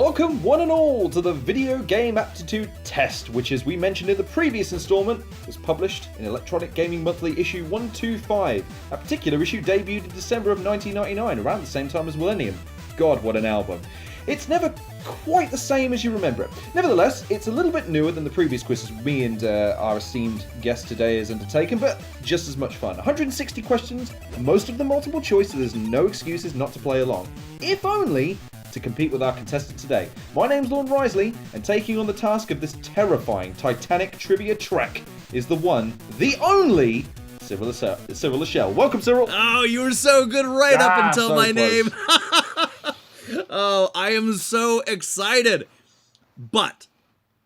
Welcome one and all to the Video Game Aptitude Test, which, as we mentioned in the previous installment, was published in Electronic Gaming Monthly issue 125. That particular issue debuted in December of 1999, around the same time as Millennium. God, what an album. It's never quite the same as you remember it. Nevertheless, it's a little bit newer than the previous quizzes me and our esteemed guest today has undertaken, but just as much fun. 160 questions, most of them multiple choice, so there's no excuses not to play along. If only to compete with our contestant today. My name's Lorne Risley, and taking on the task of this terrifying Titanic trivia trek is the one, the only, Cyril Lachel. Welcome, Cyril. Oh, you were so good right up until so my close. name. Oh, I am so excited. But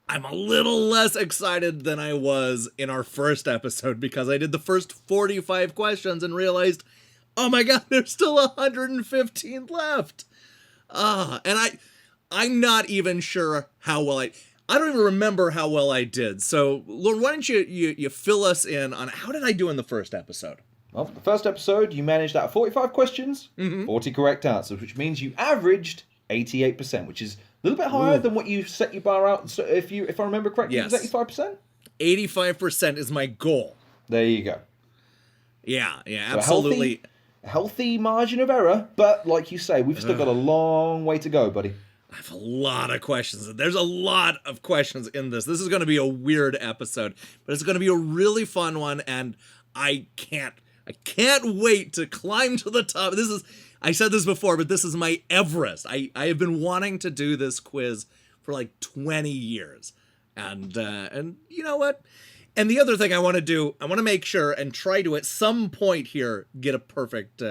I'm a little less excited than I was in our first episode because I did the first 45 questions and realized, oh my God, there's still 115 left. And I'm not even sure how well I don't even remember how well I did. So, Lord, why don't you fill us in on how did I do in the first episode? Well, for the first episode, you managed out of 45 questions, 40 correct answers, which means you averaged 88%, which is a little bit higher than what you set your bar out. So if I remember correctly, Yes. it was 85%? 85% is my goal. There you go. Yeah, So absolutely. a healthy margin of error, but like you say, we've still got a long way to go, buddy. I have a lot of questions. There's a lot of questions in this. This is going to be a weird episode, but it's going to be a really fun one, and I can't wait to climb to the top. I said this before, but this is my Everest. I have been wanting to do this quiz for like 20 years. And you know what? And the other thing I want to do, I want to make sure and try to at some point here get a perfect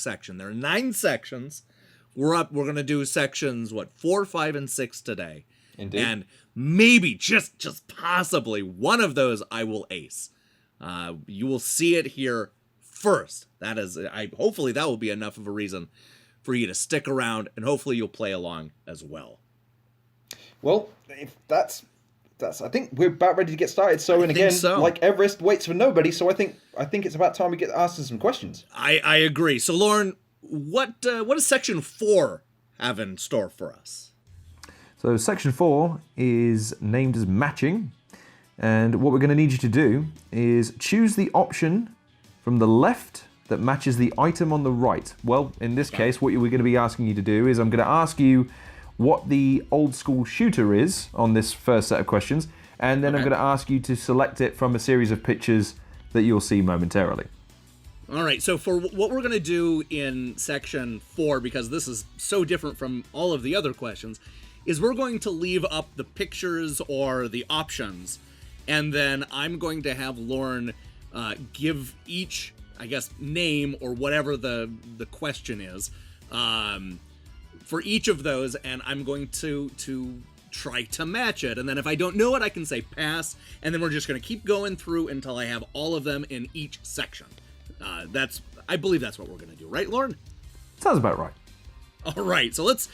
section. There are 9 sections. We're going to do sections 4, 5, and 6 today. Indeed. And maybe just possibly one of those I will ace. You will see it here first. That is, hopefully that will be enough of a reason for you to stick around, and hopefully you'll play along as well. Well, if that's I think we're about ready to get started. So, and again, so. like Everest waits for nobody. So I think it's about time we get asked some questions. I agree. So, Lauren, what does section 4 have in store for us? So section 4 is named as matching, and what we're going to need you to do is choose the option from the left that matches the item on the right. Well, in this case, what we're going to be asking you to do is I'm going to ask you what the old school shooter is on this first set of questions, and then I'm going to ask you to select it from a series of pictures that you'll see momentarily. All right, so for what we're going to do in section 4, because this is so different from all of the other questions, is we're going to leave up the pictures or the options, and then I'm going to have Lauren give each, I guess, name or whatever the question is for each of those, and I'm going to try to match it. And then if I don't know it, I can say pass, and then we're just going to keep going through until I have all of them in each section. I believe that's what we're going to do, right, Lauren? Sounds about right. All right, so let's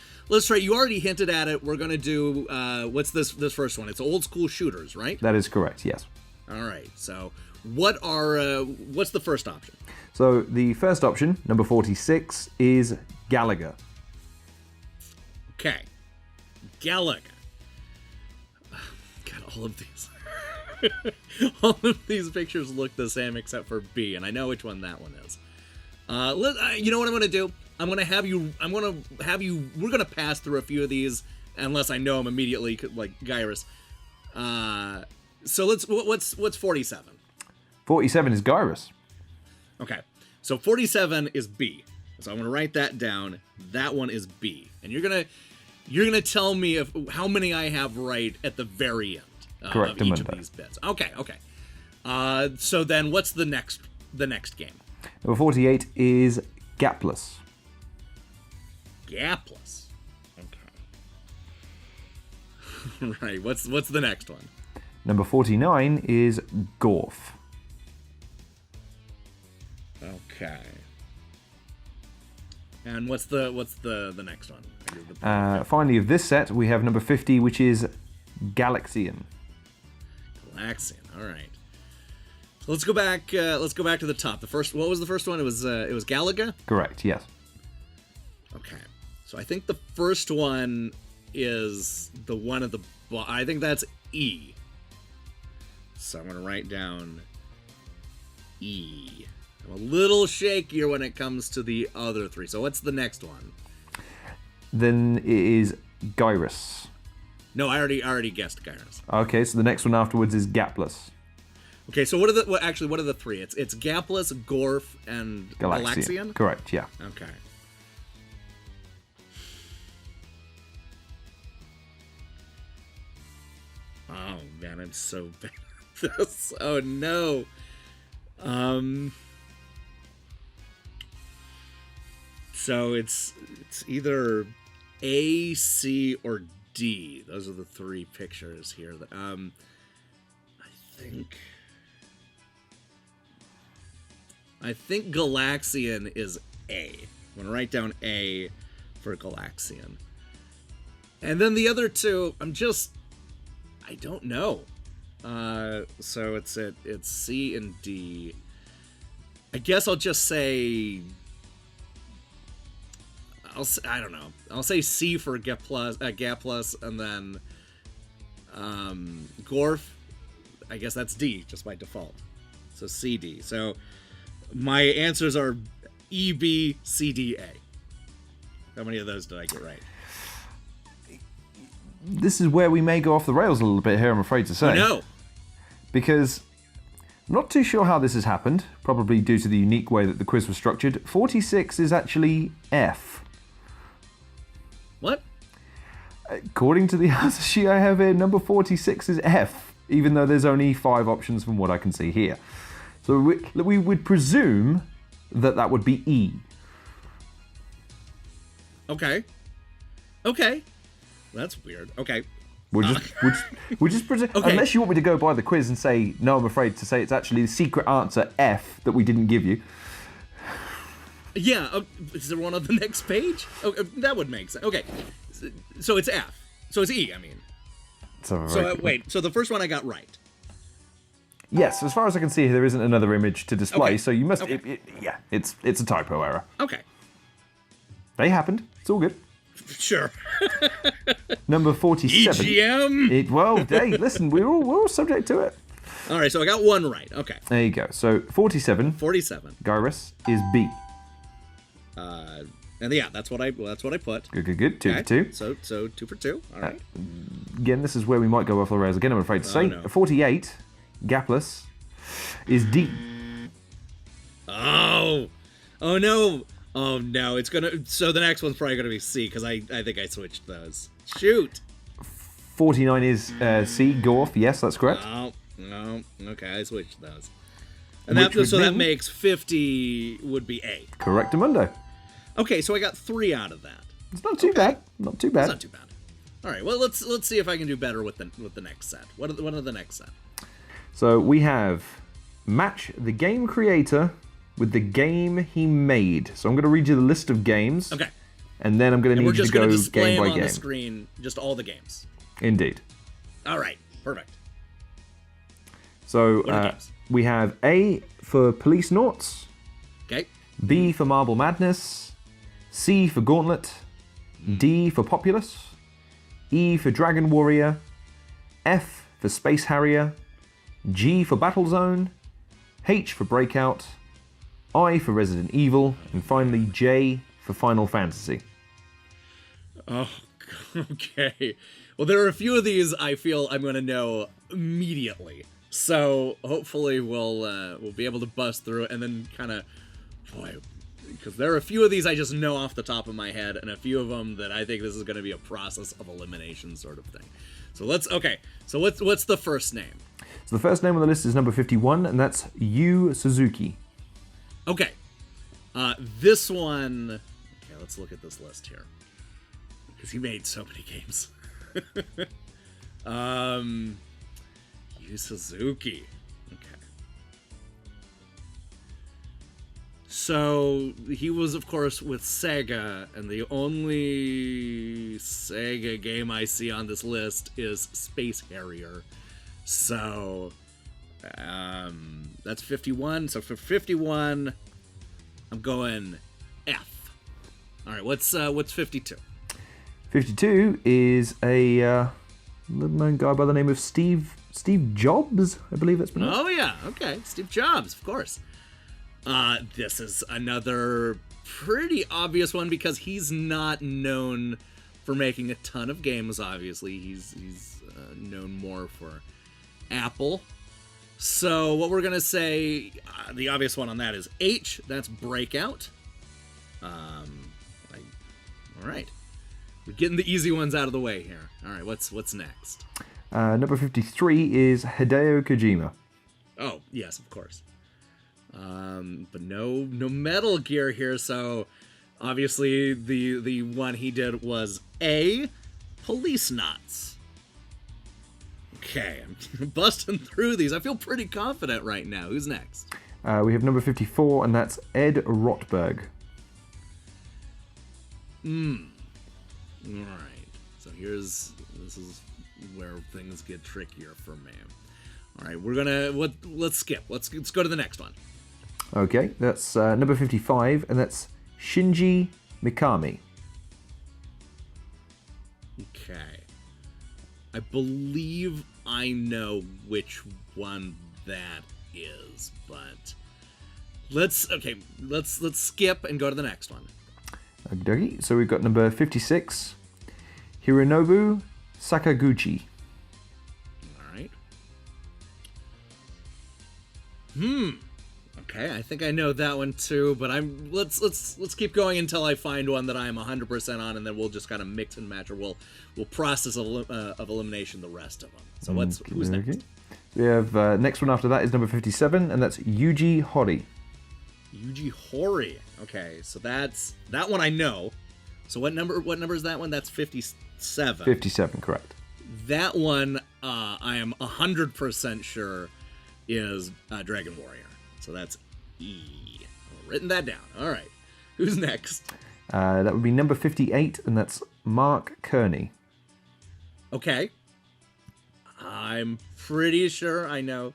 try. You already hinted at it. We're going to do what's this first one? It's old school shooters, right? That is correct, yes. All right, so what's the first option? So the first option, number 46, is Galaga. Okay, Galaga. God, all of these. All of these pictures look the same except for B, and I know which one that one is. You know what I'm going to do? We're going to pass through a few of these unless I know them immediately, like Gyrus. So what's 47? 47 is Gyrus. Okay, so 47 is B. So I'm going to write that down. That one is B, and you're gonna tell me how many I have right at the very end. Correct, of each of these bits. Okay. So then what's the next game? Number 48 is Gapless. Gapless. Okay. Right. What's the next one? Number 49 is Gorf. Okay. And what's the next one? Finally, of this set, we have number 50, which is Galaxian. Galaxian. All right. So let's go back. Let's go back to the top. What was the first one? It was Galaga. Correct. Yes. Okay. So I think the first one is the one at the I think that's E. So I'm going to write down E. I'm a little shakier when it comes to the other three. So what's the next one? Then it is gyrus. No, I already guessed gyrus. Okay, so the next one afterwards is gapless. Okay, so what are the three? It's gapless, gorf, and Galaxian? Correct, yeah. Okay. Oh man, I'm so bad at this. Oh no. So it's either A, C, or D. Those are the three pictures here. I think Galaxian is A. I'm gonna write down A for Galaxian. And then the other two, I don't know. So it's C and D. I guess I'll just say I don't know. I'll say C for Gaplus, and then Gorf. I guess that's D just by default. So C, D. So my answers are E, B, C, D, A. How many of those did I get right? This is where we may go off the rails a little bit here, I'm afraid to say. Oh, no. Because I'm not too sure how this has happened, probably due to the unique way that the quiz was structured. 46 is actually F. What? According to the answer sheet I have here, number 46 is F, even though there's only 5 options from what I can see here. So we would presume that would be E. Okay. That's weird. Okay. We'll just presume, Okay. unless you want me to go by the quiz and say, no, I'm afraid to say it's actually the secret answer F that we didn't give you. Yeah. Is there one on the next page? Okay, that would make sense. Okay. So it's F. So it's E, I mean. So wait. So the first one I got right. Yes, as far as I can see, there isn't another image to display, Okay. so you must. Okay. It's a typo error. Okay. They happened. It's all good. Sure. Number 47. EGM. Hey, listen, we're all subject to it. All right, so I got one right. Okay. There you go. So 47. 47. Gyrus is B. And yeah, that's what I put. Good. 2 for 2. So 2 for 2. All right. Again, this is where we might go off the rails again, I'm afraid to say. No. 48. Gapless is D. Oh no. Oh no, it's gonna. So the next one's probably gonna be C because I think I switched those. Shoot. 49 is C. Gorf. Yes, that's correct. No. Okay, I switched those. And that makes 50 would be A. Correctamundo. Okay, so I got 3 out of that. It's not too bad. Not too bad. It's not too bad. All right. Well, let's see if I can do better with the next set. What are the next set? So we have match the game creator with the game he made. So I'm going to read you the list of games. Okay. And then I'm going to need you to go game by on game. The screen, just all the games. Indeed. All right. Perfect. So we have A for Police Noughts. Okay. B for Marble Madness. C for Gauntlet. D for Populous. E for Dragon Warrior. F for Space Harrier. G for Battlezone. H for Breakout. I for Resident Evil. And finally J for Final Fantasy. Oh, okay. Well, there are a few of these I feel I'm going to know immediately. So hopefully we'll be able to bust through it and then kind of, because there are a few of these I just know off the top of my head, and a few of them that I think this is going to be a process of elimination sort of thing. So So what's the first name? So the first name on the list is number 51, and that's Yu Suzuki. Okay. This one. Okay, let's look at this list here, because he made so many games. Yu Suzuki. Okay. So he was, of course, with Sega, and the only Sega game I see on this list is Space Harrier. So that's 51. So for 51, I'm going F. All right, what's 52? 52 is a little-known guy by the name of Steve Jobs, I believe that's pronounced. Oh, yeah. Okay. Steve Jobs, of course. This is another pretty obvious one because he's not known for making a ton of games, obviously. He's known more for Apple. So what we're going to say, the obvious one on that is H. That's Breakout. All right. We're getting the easy ones out of the way here. All right, what's next? Number 53 is Hideo Kojima. Oh, yes, of course. But no Metal Gear here, so obviously the one he did was A, Police Knots. Okay, I'm busting through these. I feel pretty confident right now. Who's next? We have number 54, and that's Ed Rotberg. All right. So this is where things get trickier for me. All right, let's skip. Let's go to the next one. Okay, that's number 55, and that's Shinji Mikami. Okay. I believe I know which one that is, but let's skip and go to the next one. Okay, so we've got number 56, Hironobu Sakaguchi. All right. Okay, I think I know that one too, but let's keep going until I find one that I'm 100% on, and then we'll just kind of mix and match, or we'll process of elimination the rest of them. So who's next? Okay. We have next one after that is number 57, and that's Yuji Horii. Yuji Horii. Okay, so that one I know. So what number is that one? That's 57. 57, correct. That one I am 100% sure is Dragon Warrior. So that's E. I've written that down. All right. Who's next? That would be number 58, and that's Mark Kearney. Okay. I'm pretty sure I know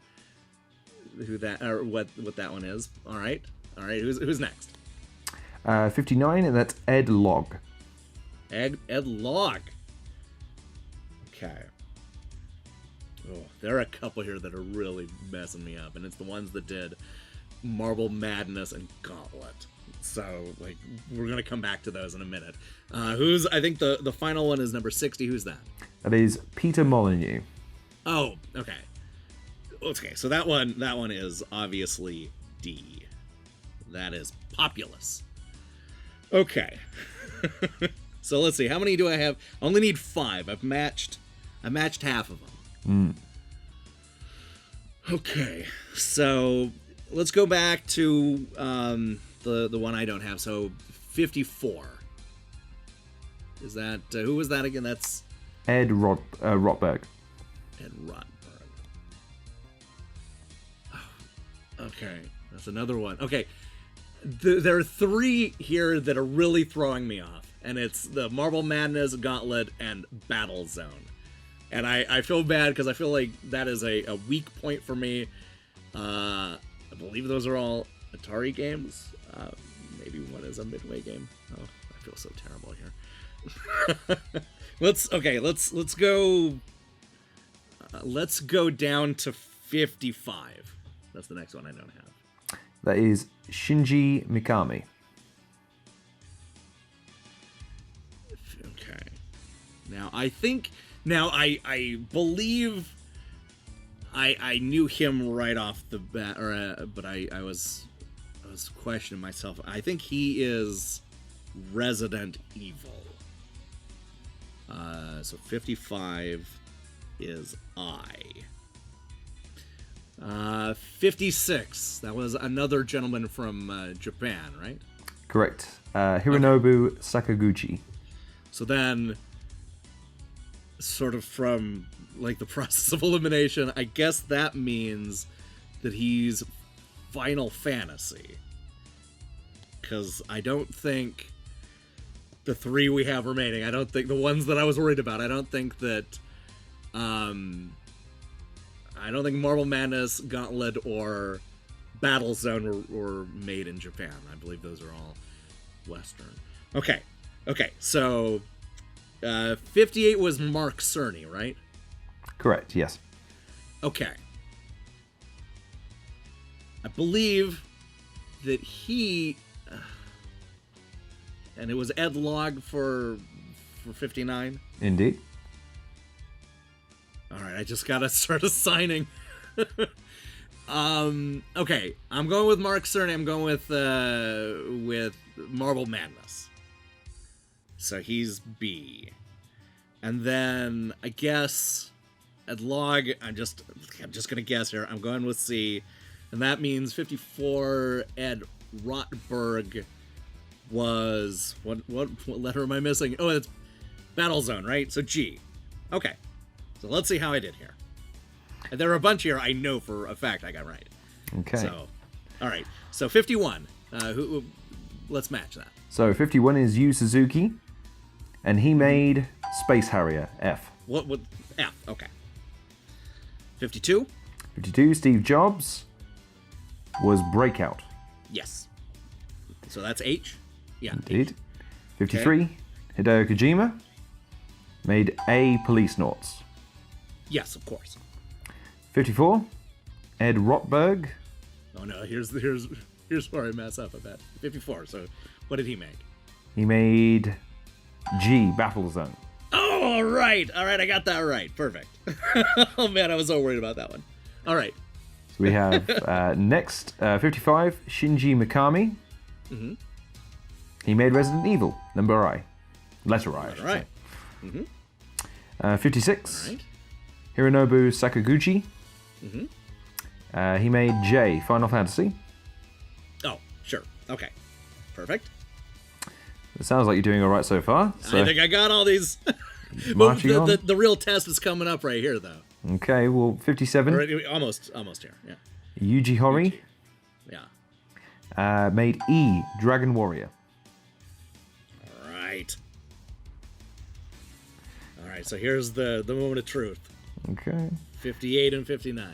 who that or what that one is. All right. Who's next? 59, and that's Ed Logg. Ed Logg. Okay. Oh, there are a couple here that are really messing me up, and it's the ones that did Marble Madness and Gauntlet. So, we're gonna come back to those in a minute. I think the final one is number 60. Who's that? That is Peter Molyneux. Oh, okay. Okay, so that one is obviously D. That is Populous. Okay. So let's see. How many do I have? I only need 5. I matched half of them. Okay. So let's go back to the one I don't have. So 54. Is that who was that again? That's Ed Rotberg. Ed Rotberg. Okay, that's another one. Okay, there are 3 here that are really throwing me off, and it's the Marble Madness, Gauntlet, and Battle Zone. And I feel bad because I feel like that is a weak point for me. I believe those are all Atari games. Maybe one is a Midway game. Oh, I feel so terrible here. Let's go. Let's go down to 55. That's the next one I don't have. That is Shinji Mikami. Okay. Now I believe I knew him right off the bat, but I was questioning myself. I think he is Resident Evil. So 55 is I. 56. That was another gentleman from Japan, right? Correct. Hironobu Sakaguchi. So then, sort of from the process of elimination, I guess that means that he's Final Fantasy. Because I don't think the 3 we have remaining, I don't think the ones that I was worried about, I don't think that Marble Madness, Gauntlet, or Battle Zone were made in Japan. I believe those are all Western. Okay, so 58 was Mark Cerny, right? Correct, yes. Okay. I believe that he... and it was Ed Log for 59? Indeed. All right, I just gotta start assigning. Okay, I'm going with Mark Cerny. I'm going with Marble Madness. So he's B. And then I guess Ed Log, I'm just gonna guess here. I'm going with C, and that means 54 Ed Rotberg was what letter am I missing? Oh, it's Battlezone, right? So G. Okay. So let's see how I did here. And there are a bunch here I know for a fact I got right. Okay. So, all right. So 51. Let's match that. So 51 is Yu Suzuki, and he made Space Harrier, F. What F? Okay. 52. 52, Steve Jobs was Breakout. Yes. So that's H. Yeah. Indeed. H. 53, Okay. Hideo Kojima made A, Police Noughts. Yes, of course. 54, Ed Rotberg. Oh no, here's where I mess up a bit. 54. So what did he make? He made G, Battlezone. Oh, all right, I got that right. Perfect. Oh man, I was so worried about that one. All right. So we have next 55, Shinji Mikami. Mm-hmm. He made Resident Evil, number I. Letter I. All right. Mm-hmm. 56, All right. Hironobu Sakaguchi. Mm-hmm. He made J, Final Fantasy. Oh, sure. Okay. Perfect. It sounds like you're doing all right so far. So I think I got all these. marching on. The real test is coming up right here, though. Okay, well, 57. Or almost here. Yeah. Yuji Horii Yeah. made E, Dragon Warrior. All right. All right. So here's the moment of truth. Okay. 58 and 59.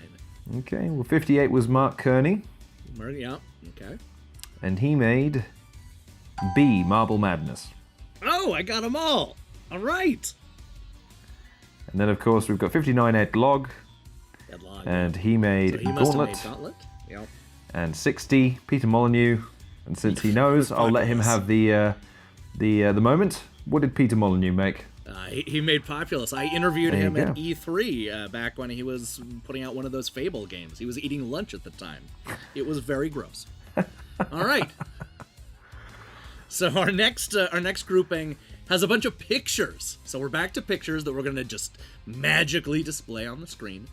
Okay, well, 58 was Mark Kearney, Yeah. Okay. and he made B, Marble Madness. Oh, I got them all. All right. And then, of course, we've got 59 Ed Log, Deadlock. and he made So he must have Gauntlet, made Gauntlet. Yep. and 60 Peter Molyneux. And since he knows, I'll let him have the moment. What did Peter Molyneux make? He made Populous. I interviewed There you him at go. E3 back when he was putting out one of those Fable games. He was eating lunch at the time. It was very gross. All right. So our next grouping has a bunch of pictures. So we're back to pictures that we're going to just magically display on the screen.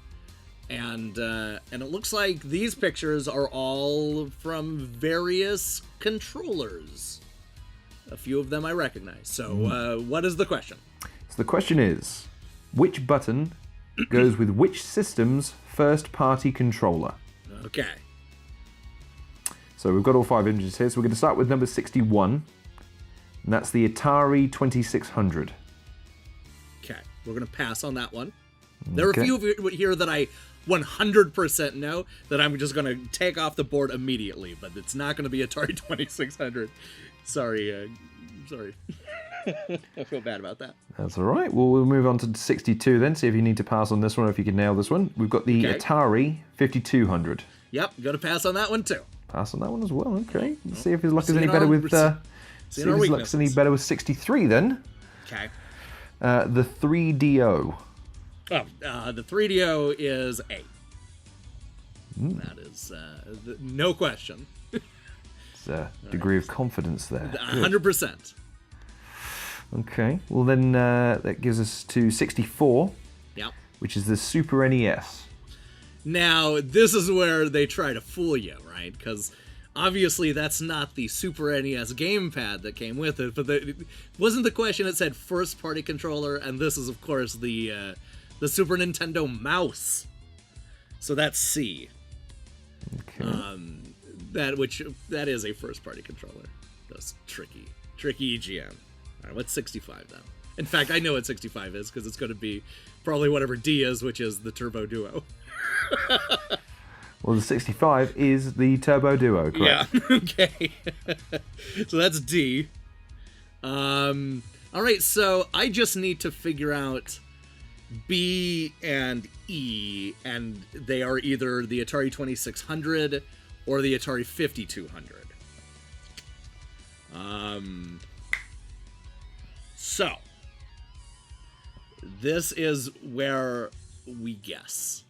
And it looks like these pictures are all from various controllers. A few of them I recognize. So what is the question? So the question is, which button goes with which system's first-party controller? Okay. So we've got all 5 images here, so we're going to start with number 61, and that's the Atari 2600. Okay. We're going to pass on that one. There are Okay. a few of you here that I 100% know that I'm just going to take off the board immediately, but it's not going to be Atari 2600. Sorry. I feel bad about that. That's all right. Well, we'll move on to 62 then, see if you need to pass on this one or if you can nail this one. We've got the Okay. Atari 5200. Yep, going to pass on that one too. Pass on that one as well. Okay. Let's see if his luck is Seeing any our- better with. seeing See our if his luck's any weaknesses. better with 63 then. Okay. The 3DO. Oh, the 3DO is A. That is no question. It's a degree of confidence there. 100%. Okay. Well, then that gives us to 64, Yep. which is the Super NES. Now, this is where they try to fool you, right? Because obviously that's not the Super NES gamepad that came with it, but wasn't the question that said first-party controller, and this is, of course, the Super Nintendo mouse. So that's C. Okay. That is a first-party controller. That's tricky EGM. All right, what's 65 then? In fact, I know what 65 is because it's going to be probably whatever D is, which is the Turbo Duo. Well, the 65 is the Turbo Duo, correct? Yeah. Okay. So that's D. All right, so I just need to figure out B and E, and they are either the Atari 2600 or the Atari 5200. So this is where we guess.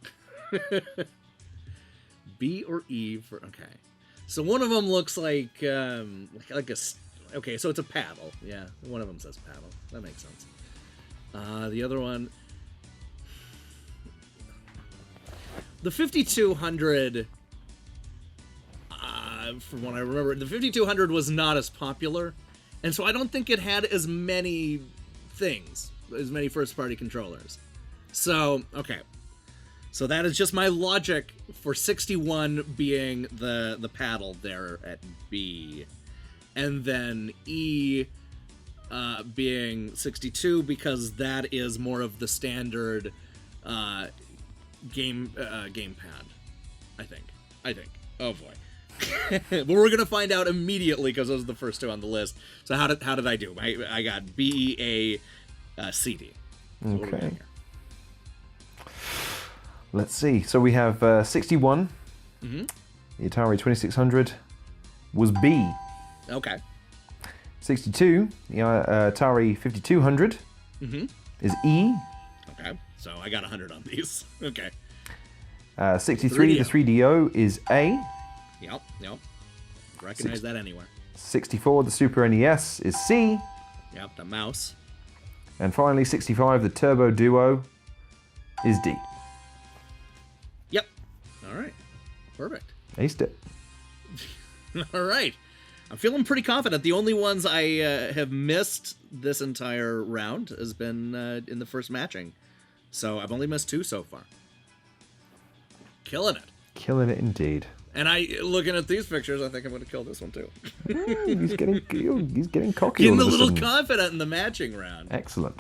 B or E for okay. So one of them looks like a okay. So it's a paddle. Yeah, one of them says paddle. That makes sense. The other one, the 5200. From what I remember, the 5200 was not as popular, and so I don't think it had as many things, as many first-party controllers. So, okay. So that is just my logic for 61 being the paddle there at B. And then E being 62 because that is more of the standard gamepad, I think. Oh boy. But we're gonna find out immediately because those are the first two on the list. So how did I do? I got B, A, C, D. So okay. Let's see. So we have 61. Mm-hmm. The Atari 2600 was B. Okay. 62. The Atari 5200 is E. Okay. So I got 100 on these. Okay. 63. 3DO. The 3DO is A. Yep. Recognize that anywhere. 64. The Super NES is C. Yep. The mouse. And finally, 65. The Turbo Duo is D. Yep. All right. Perfect. Aced it. All right. I'm feeling pretty confident. The only ones I have missed this entire round has been in the first matching. So I've only missed 2 so far. Killing it. Killing it indeed. And looking at these pictures, I think I'm going to kill this one too. He's getting cocky. Getting all a of little sudden. confident in the matching round. Excellent.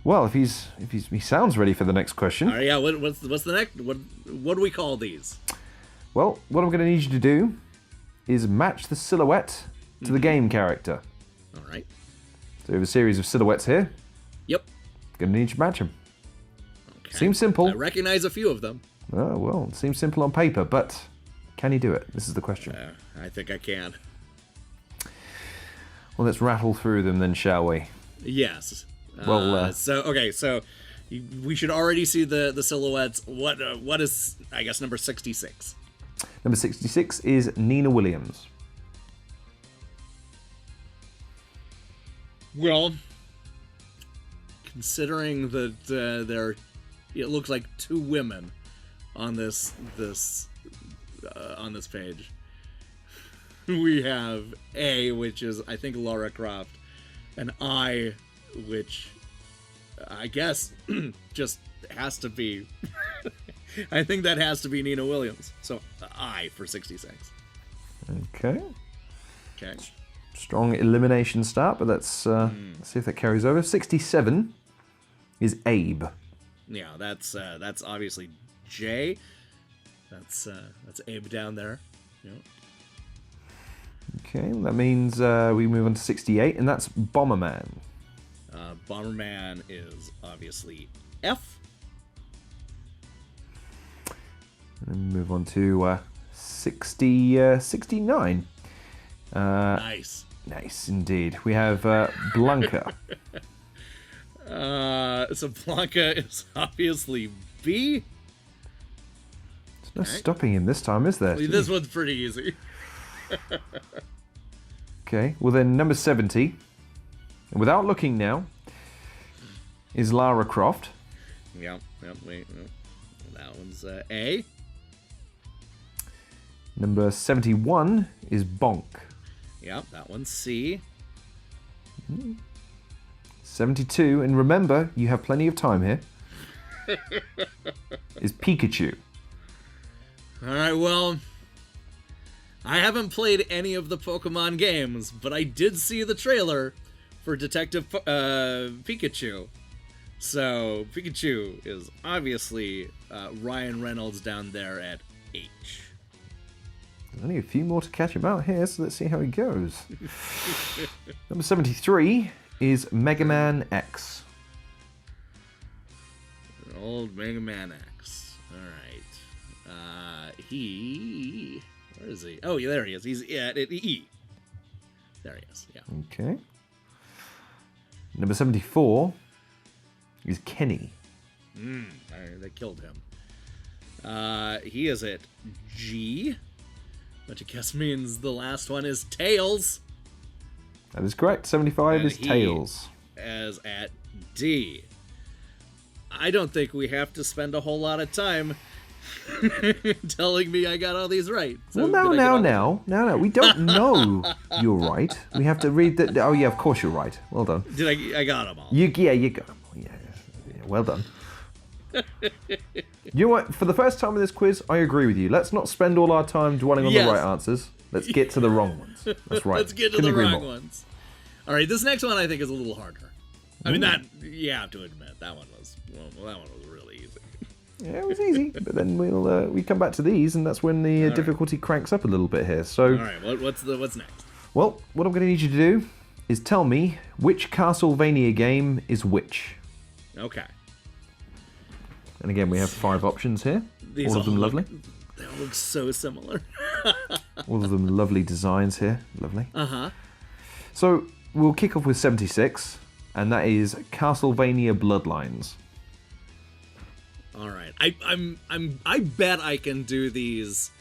Well, if he sounds ready for the next question. All right, yeah. What's the next? What do we call these? Well, what I'm going to need you to do is match the silhouette to the game character. All right. So we have a series of silhouettes here. Yep. Going to need you to match them. Okay. Seems simple. I recognize a few of them. Oh, well, it seems simple on paper, but can you do it? This is the question. I think I can. Well, let's rattle through them then, shall we? Yes. Well, so we should already see the silhouettes. What is, I guess, number 66? Number 66 is Nina Williams. Well, considering that it looks like 2 women on this page. We have A, which is I think Lara Croft, and I, which I guess just has to be. I think that has to be Nina Williams. So I for 66. Okay. Okay. Strong elimination start, but let's see if that carries over. 67 is Abe. Yeah, that's obviously J. That's Abe down there. Yep. Okay, that means we move on to 68, and that's Bomberman. Bomberman is obviously F. And then move on to 69. Nice. Nice indeed. We have Blanca. So Blanca is obviously B. There's no stopping him this time, is there? This one's pretty easy. Okay, well then number 70, and without looking now, is Lara Croft. Yep, wait. That one's A. Number 71 is Bonk. Yep, that one's C. 72, and remember, you have plenty of time here, is Pikachu. Alright, well, I haven't played any of the Pokemon games, but I did see the trailer for Detective Pikachu. So, Pikachu is obviously Ryan Reynolds down there at H. Only a few more to catch him out here, so let's see how he goes. Number 73 is Mega Man X. Old Mega Man X. All right. Where is he? Oh, yeah, there he is. He's at E. There he is. Yeah. Okay. Number 74 is Kenny. They killed him. He is at G, which I guess means the last one is Tails. That is correct. 75 And is Tails. As at D. I don't think we have to spend a whole lot of time telling me I got all these right. So Well, now. We don't know you're right. We have to read that. Oh, yeah, of course you're right. Well done. I got them all. You got them all. Yeah, well done. You know what? For the first time in this quiz, I agree with you. Let's not spend all our time dwelling on the right answers. Let's get to the wrong ones. That's right. Let's get to the wrong ones. All right, this next one I think is a little harder. I mean, that you have to admit that one was really easy. Yeah, it was easy, but then we come back to these, and that's when the difficulty cranks up a little bit here. So, all right, what's next? Well, what I'm going to need you to do is tell me which Castlevania game is which. Okay. And again, we have 5 options here. All of them lovely. They all look so similar. All of them lovely designs here. Lovely. Uh-huh. So we'll kick off with 76, and that is Castlevania Bloodlines. All right. I bet I can do these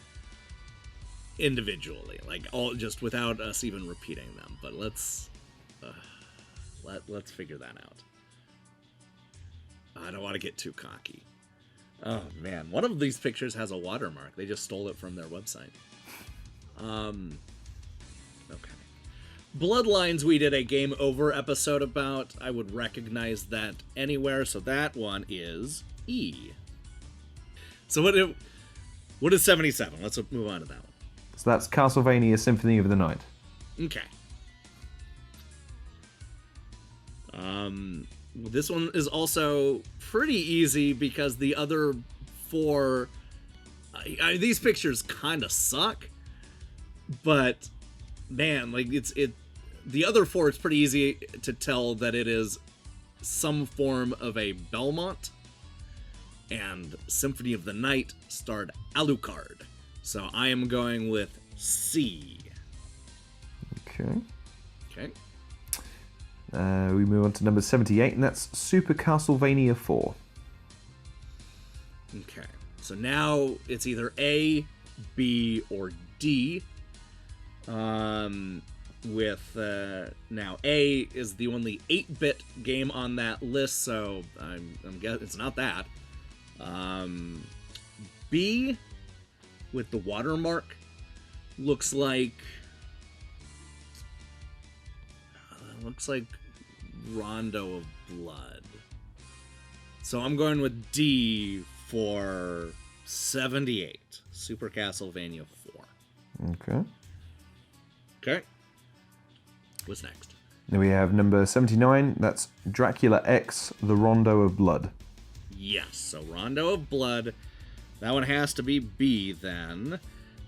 individually, like all just without us even repeating them. But let's figure that out. I don't want to get too cocky. Oh man, one of these pictures has a watermark. They just stole it from their website. Okay. Bloodlines we did a Game Over episode about. I would recognize that anywhere, so that one is E. So what is 77? Let's move on to that one. So that's Castlevania Symphony of the Night. Okay. This one is also pretty easy because the other 4... these pictures kind of suck, but man, like the other 4, it's pretty easy to tell that it is some form of a Belmont, and Symphony of the Night starred Alucard. So I am going with C. Okay. Okay. We move on to number 78, and that's Super Castlevania 4. Okay. So now it's either A, B, or D. With now A is the only 8-bit game on that list, so I'm guessing it's not that. B with the watermark looks like Rondo of Blood. So I'm going with D for 78. Super Castlevania 4. Okay. Okay. What's next? Then we have number 79. That's Dracula X, The Rondo of Blood. Yes, so Rondo of Blood. That one has to be B then,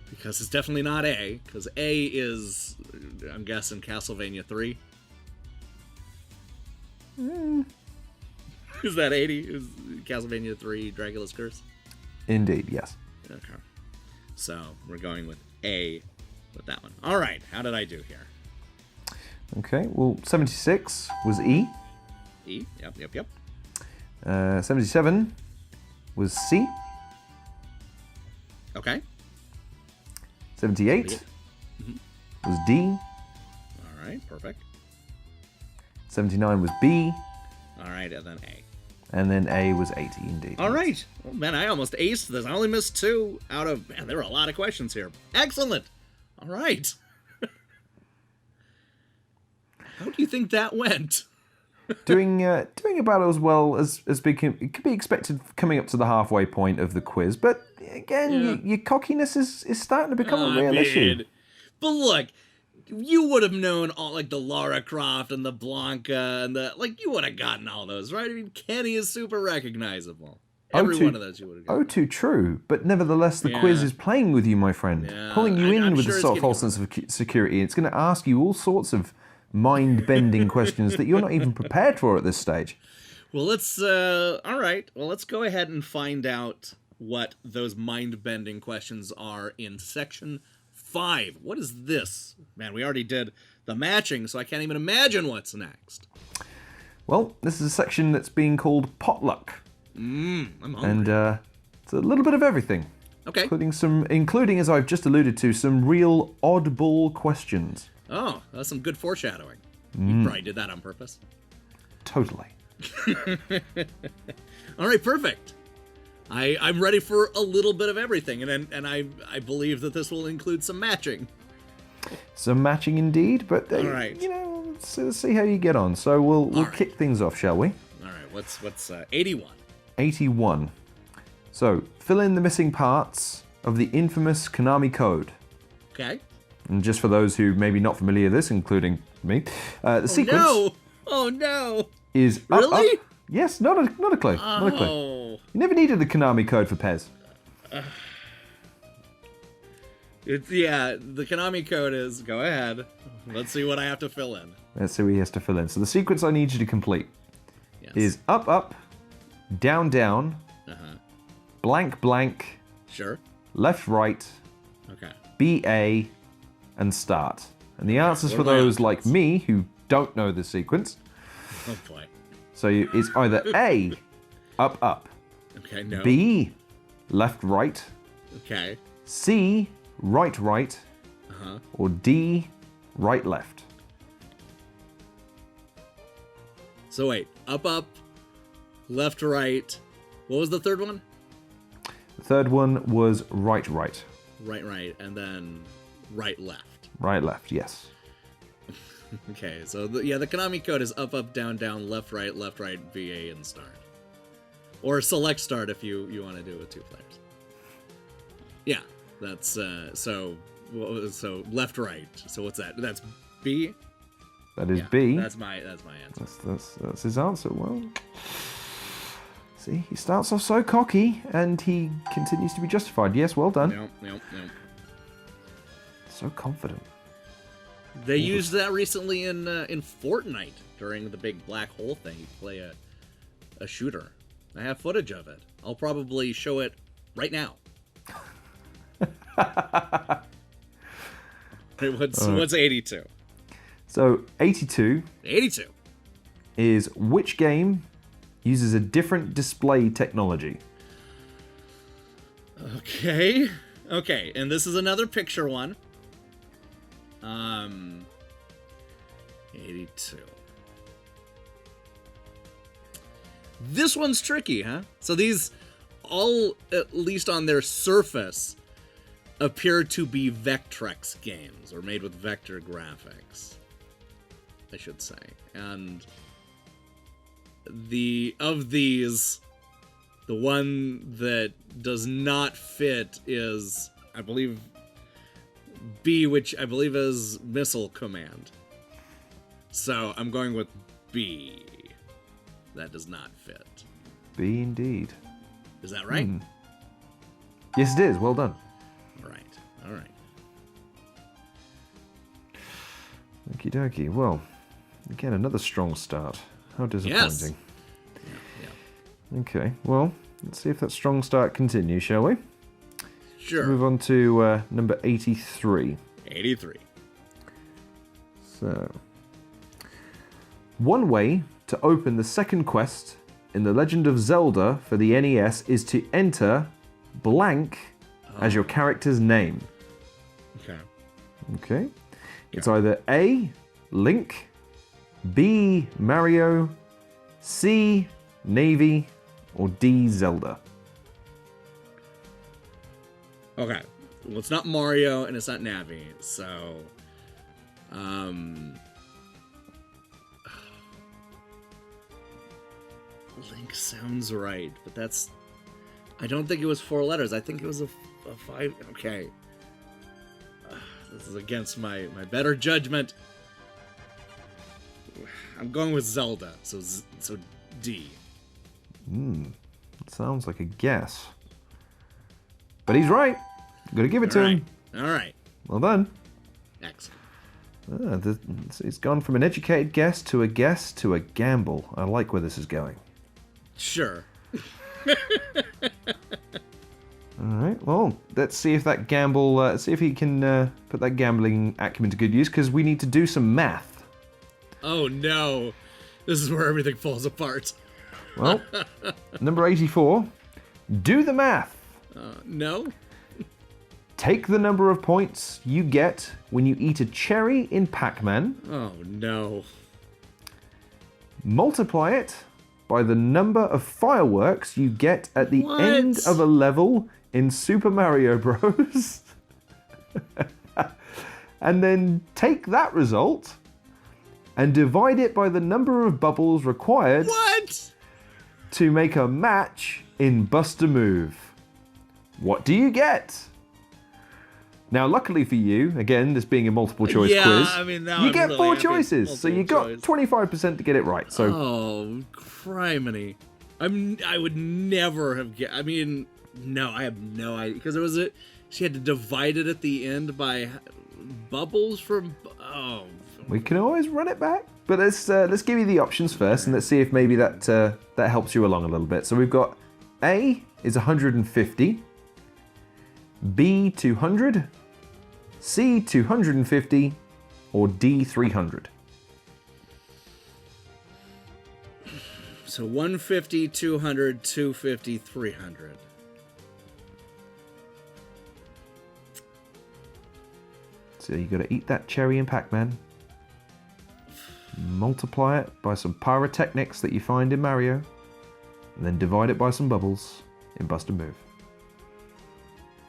because it's definitely not A, because A is, I'm guessing, Castlevania 3. Is that 80? Is Castlevania 3 Dracula's Curse? Indeed, yes. Okay. So we're going with A with that one. All right, how did I do here? Okay, well, 76 was E. E, yep. 77 was C. Okay. 78 was D. All right, perfect. 79 was B. All right, and then A. And then A was 80, indeed. All right. Well, man, I almost aced this. I only missed 2 out of... Man, there were a lot of questions here. Excellent. All right. How do you think that went? doing about as well as it could be expected coming up to the halfway point of the quiz. But again, your cockiness is starting to become a real issue. But look, you would have known all, like, the Lara Croft and the Blanca and the... Like, you would have gotten all those, right? I mean, Kenny is super recognizable. Every one of those you would have gotten. Oh, too true. But nevertheless, the quiz is playing with you, my friend. Yeah, Pulling you in I'm with sure a it's sort of getting false sense of security. It's going to ask you all sorts of mind-bending questions that you're not even prepared for at this stage. Well, let's, all right. Well, let's go ahead and find out what those mind-bending questions are in section 5. What is this? Man, we already did the matching, so I can't even imagine what's next. Well, this is a section that's being called Potluck. I'm hungry. And it's a little bit of everything. Okay. Including, as I've just alluded to, some real oddball questions. Oh, that's some good foreshadowing. You probably did that on purpose. Totally. All right, perfect. I'm ready for a little bit of everything, and I believe that this will include some matching. Some matching indeed, but All right. let's see how you get on. So we'll kick things off, shall we? All right, what's 81? 81. So fill in the missing parts of the infamous Konami Code. Okay. And just for those who may be not familiar with this, including me, the sequence Oh no! is up, Really? up. Yes, not a clue. Not a clue. Oh. You never needed the Konami Code for Pez. The Konami Code is, go ahead. Let's see what I have to fill in. Let's see what he has to fill in. So the sequence I need you to complete is up, up, down, down, blank, blank, Sure. left, right, Okay. BA, and start. And the answers what for are my those like options? me who don't know the sequence. Oh boy. So it's either A, up, up, Okay, no. B, left, right, Okay. C, right, right, or D, right, left. So wait, up, left, right. What was the third one? The third one was right, right. Right, and then right, left. Right, left, yes. Okay, so the Konami Code is up, down, left, right, VA, and start. Or select start if you want to do it with 2 players. Yeah, that's so left, right. So what's that? That's B. That is B. That's my answer. That's his answer. Well, see, he starts off so cocky, and he continues to be justified. Yes, well done. Nope. So confident. They used that recently in Fortnite during the big black hole thing. You play a shooter. I have footage of it. I'll probably show it right now. What's 82? So 82 is which game uses a different display technology? Okay, and this is another picture one. 82. This one's tricky, huh? So these all, at least on their surface, appear to be Vectrex games, or made with vector graphics, I should say. And of these, the one that does not fit is, I believe, B, which I believe is Missile Command. So I'm going with B. That does not fit. B indeed. Is that right? Yes, it is. Well done. All right. Okie dokie. Well, again, another strong start. How disappointing. Yeah. Okay, well, let's see if that strong start continues, shall we? Sure. Move on to number 83. 83. So, one way to open the second quest in The Legend of Zelda for the NES is to enter blank as your character's name. Okay. Okay. It's either A, Link, B, Mario, C, Navy, or D, Zelda. Okay. Well, it's not Mario and it's not Navi, so Link sounds right, but that's, I don't think it was 4 letters. I think it was a 5. Okay. This is against my better judgment. I'm going with Zelda, so D. Sounds like a guess. But he's right. Gotta give it to him. All right. Well done. Excellent. It's gone from an educated guess to a gamble. I like where this is going. Sure. Alright, well, let's see if that gamble, see if he can put that gambling acumen to good use, because we need to do some math. Oh no. This is where everything falls apart. Well, number 84, do the math. No? Take the number of points you get when you eat a cherry in Pac-Man. Oh no. Multiply it by the number of fireworks you get at the What? end of a level in Super Mario Bros. And then take that result and divide it by the number of bubbles required What? to make a match in Bust a Move. What do you get? Now, luckily for you, again, this being a multiple choice quiz, I mean, now you I'm get really four happy choices, with so you got multiple 25% to get it right. So, Oh, criminy. I would never have I mean, no, I have no idea. Because she had to divide it at the end by bubbles from, we can always run it back. But let's give you the options first, and let's see if maybe that helps you along a little bit. So we've got A is 150, B 200, C 250, or D 300. So 150, 200, 250, 300. So you got to eat that cherry in Pac-Man. Multiply it by some pyrotechnics that you find in Mario, and then divide it by some bubbles in Bust a Move.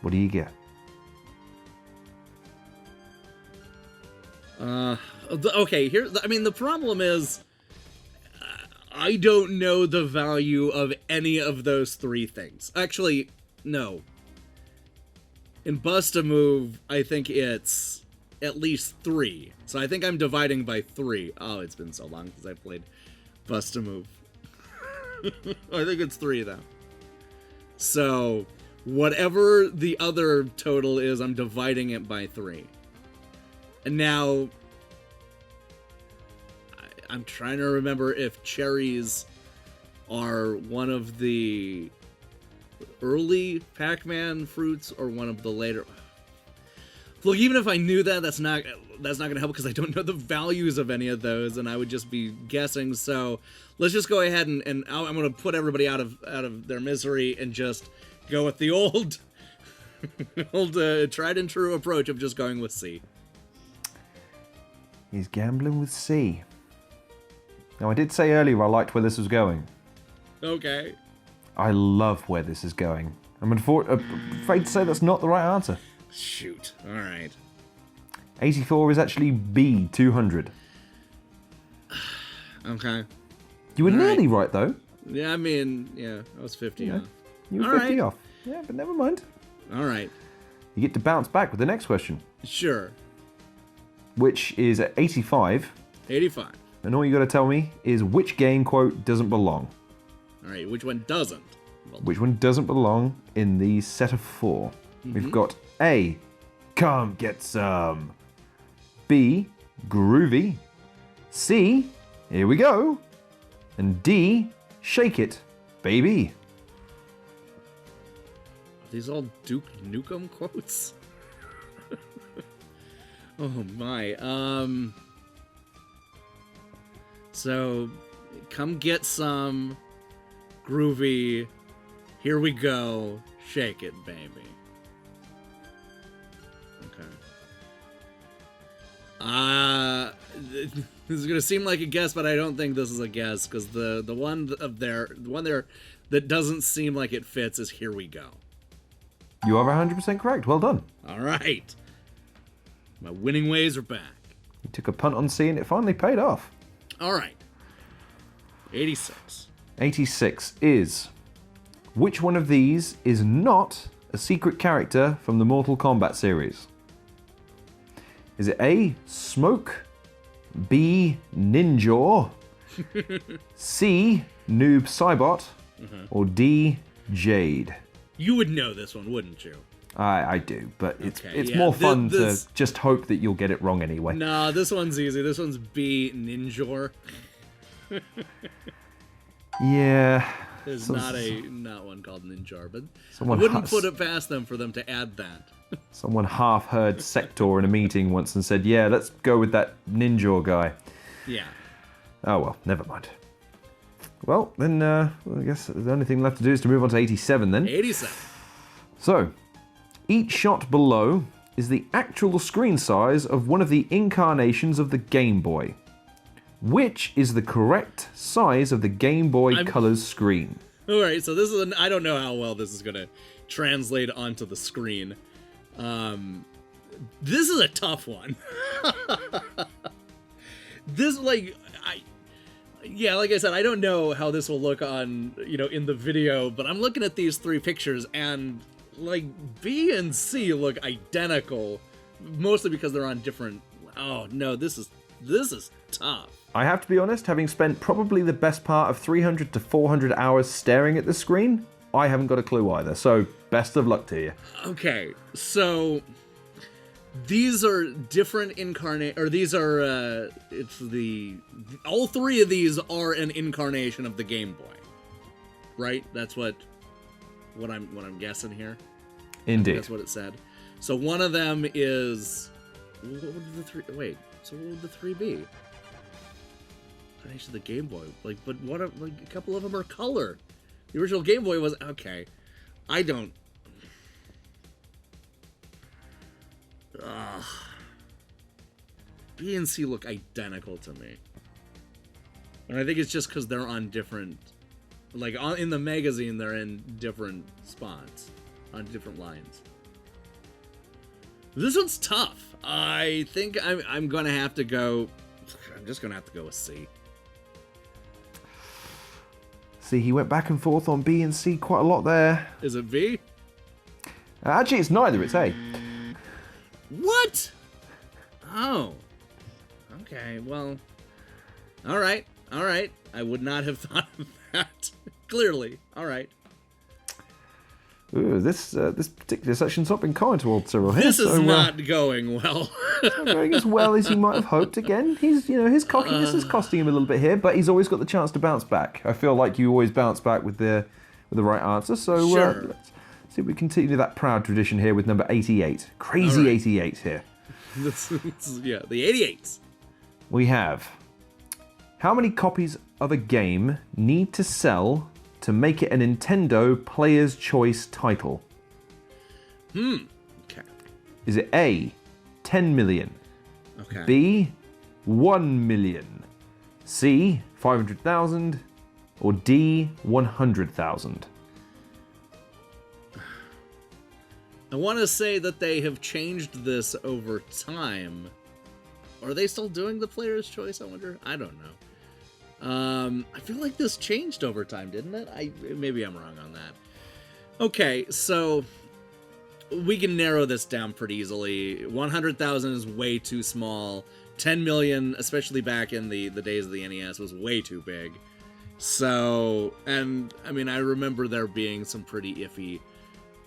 What do you get? Okay, the problem is I don't know the value of any of those three things. Actually, no. In Bust a Move, I think it's at least 3. So I think I'm dividing by 3. Oh, it's been so long since I played Bust a Move. I think it's 3, though. So whatever the other total is, I'm dividing it by 3. And now I'm trying to remember if cherries are one of the early Pac-Man fruits or one of the later. Look, even if I knew that, that's not going to help because I don't know the values of any of those, and I would just be guessing. So let's just go ahead and I'm going to put everybody out of their misery and just go with the old tried and true approach of just going with C. He's gambling with C. Now, I did say earlier I liked where this was going. Okay. I love where this is going. I'm afraid to say that's not the right answer. Shoot. All right. 84 is actually B, 200. Okay. You were nearly right, though. Yeah, I mean, yeah, I was 50 off. You were 50 off. Yeah, but never mind. All right. You get to bounce back with the next question. Sure. Which is 85. 85. And all you got to tell me is which game quote doesn't belong. All right, which one doesn't? Which one doesn't belong in the set of 4? We've got A, come get some. B, groovy. C, here we go. And D, shake it, baby. Are these all Duke Nukem quotes? Oh my. So, come get some. Groovy. Here we go. Shake it, baby. Okay. This is gonna seem like a guess, but I don't think this is a guess because the one there that doesn't seem like it fits is "Here We Go." You are 100% correct. Well done. All right. My winning ways are back. You took a punt on C and it finally paid off. All right. 86. 86 is... Which one of these is not a secret character from the Mortal Kombat series? Is it A, Smoke, B, Ninja, C, Noob Saibot, or D, Jade? You would know this one, wouldn't you? I do, but it's yeah, more fun to just hope that you'll get it wrong anyway. No, this one's easy. This one's B, Ninjor. Yeah. There's not one called Ninjor, but Someone I wouldn't put it past them for them to add that. Someone half heard Sector in a meeting once and said, yeah, let's go with that Ninjor guy. Yeah. Oh well, never mind. Well, then I guess the only thing left to do is to move on to 87 then. 87. So, each shot below is the actual screen size of one of the incarnations of the Game Boy. Which is the correct size of the Game Boy Color's screen? All right, so this is I don't know how well this is going to translate onto the screen. This is a tough one. This, like I said, I don't know how this will look on, in the video, but I'm looking at these three pictures and like B and C look identical, mostly because they're on different. Oh no, this is tough. I have to be honest, having spent probably the best part of 300 to 400 hours staring at the screen, I haven't got a clue either. So best of luck to you. Okay, so these are different these are all three of these are an incarnation of the Game Boy, right? That's what I'm guessing here. Indeed. That's what it said. So one of them is what would the three? Wait, so what would the three be? Incarnation of the Game Boy, but what? A couple of them are color. The original Game Boy was okay. I don't. B and C look identical to me, and I think it's just because they're on different, in the magazine they're in different spots, on different lines. This one's tough. I think I'm gonna have to go. I'm just gonna have to go with C. See, he went back and forth on B and C quite a lot there. Is it B? Actually, it's neither. It's A. What? Oh. Okay, well. All right. I would not have thought of that. Clearly. All right. Ooh, this particular section's not been kind towards Cyril here. This is not going well. Not going as well as he might have hoped. Again, his cockiness is costing him a little bit here, but he's always got the chance to bounce back. I feel like you always bounce back with the right answer. So sure. Let's see if we continue that proud tradition here with number 88. Crazy 88 here. The 88s. We have, how many copies of a game need to sell to make it a Nintendo Player's Choice title? Okay. Is it A, 10 million? Okay. B, 1 million? C, 500,000? Or D, 100,000? I want to say that they have changed this over time. Are they still doing the Player's Choice, I wonder? I don't know. I feel like this changed over time, didn't it? Maybe I'm wrong on that. Okay, so we can narrow this down pretty easily. 100,000 is way too small. 10 million, especially back in the days of the NES, was way too big. So, and I mean, I remember there being some pretty iffy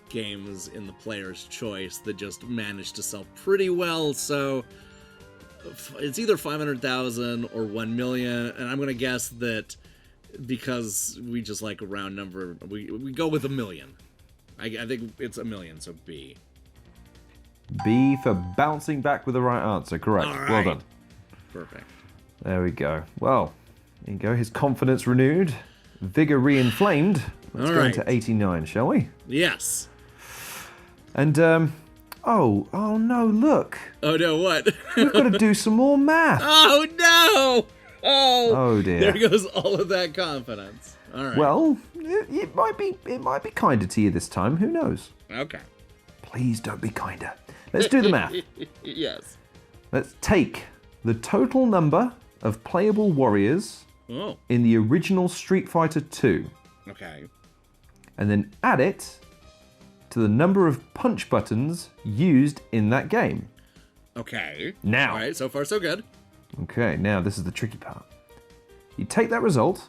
games in the Player's Choice that just managed to sell pretty well, so it's either 500,000 or 1 million, and I'm gonna guess that because we just like a round number, we go with 1 million. I think it's 1 million, so B. B for bouncing back with the right answer. Correct. All right. Well done. Perfect. There we go. Well, there you go. His confidence renewed, vigor re-inflamed. Let's All go right. into 89, shall we? Yes. And oh no! Look. Oh no! What? We've got to do some more math. Oh no! Oh dear. There goes all of that confidence. All right. Well, it might be kinder to you this time. Who knows? Okay. Please don't be kinder. Let's do the math. Yes. Let's take the total number of playable warriors Oh. in the original Street Fighter 2, Okay. and then add it to the number of punch buttons used in that game. Okay. Now. All right. So far, so good. Okay, now this is the tricky part. You take that result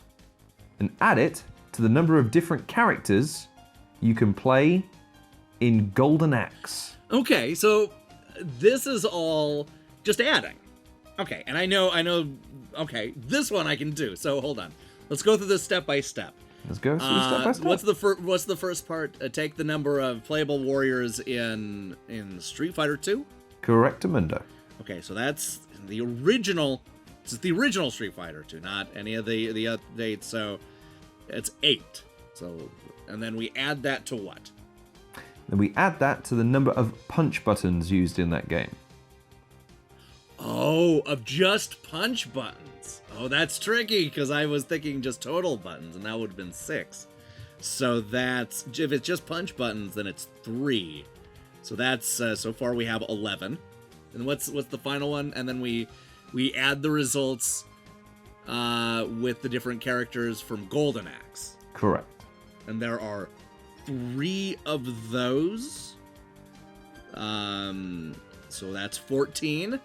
and add it to the number of different characters you can play in Golden Axe. Okay, so this is all just adding. Okay, and I know, okay, this one I can do. So hold on. Let's go through this step by step. Let's go step by step. What's the first part? Take the number of playable warriors in Street Fighter 2? Correctamundo. Okay, so that's the original. This is the original Street Fighter 2, not any of the updates. So it's 8. So, and then we add that to what? Then we add that to the number of punch buttons used in that game. Oh, of just punch buttons. Oh, that's tricky, because I was thinking just total buttons, and that would have been 6. So that's, if it's just punch buttons, then it's 3. So that's, so far we have 11. And what's the final one? And then we add the results with the different characters from Golden Axe. Correct. And there are 3 of those. So that's 14.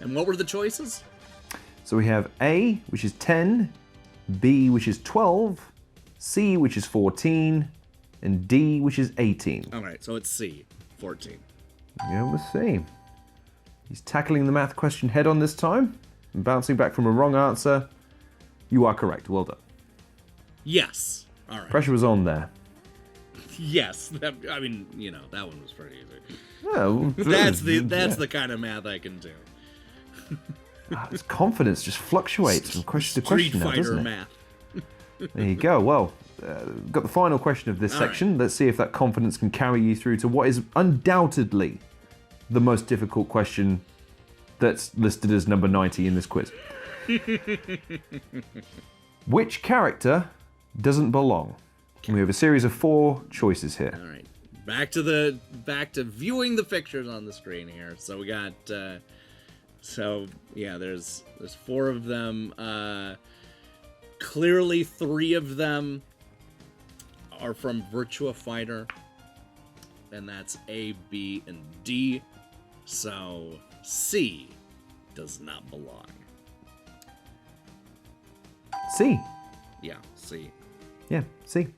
And what were the choices? So we have A, which is 10, B, which is 12, C, which is 14, and D, which is 18. All right, so it's C, 14. Yeah, we'll see. He's tackling the math question head on this time, and bouncing back from a wrong answer. You are correct. Well done. Yes. All right. Pressure was on there. Yes. I mean, you know, that one was pretty easy. Well, That's the kind of math I can do. His confidence just fluctuates from question to question now, doesn't it? Math. There you go. Well, got the final question of this section. Let's see if that confidence can carry you through to what is undoubtedly the most difficult question that's listed as number 90 in this quiz. Which character doesn't belong? And we have a series of 4 choices here. All right. Back to viewing the pictures on the screen here. So we got so yeah, there's 4 of them. Clearly 3 of them are from Virtua Fighter. And that's A, B, and D. So C does not belong. C. Yeah, C. Yeah, C.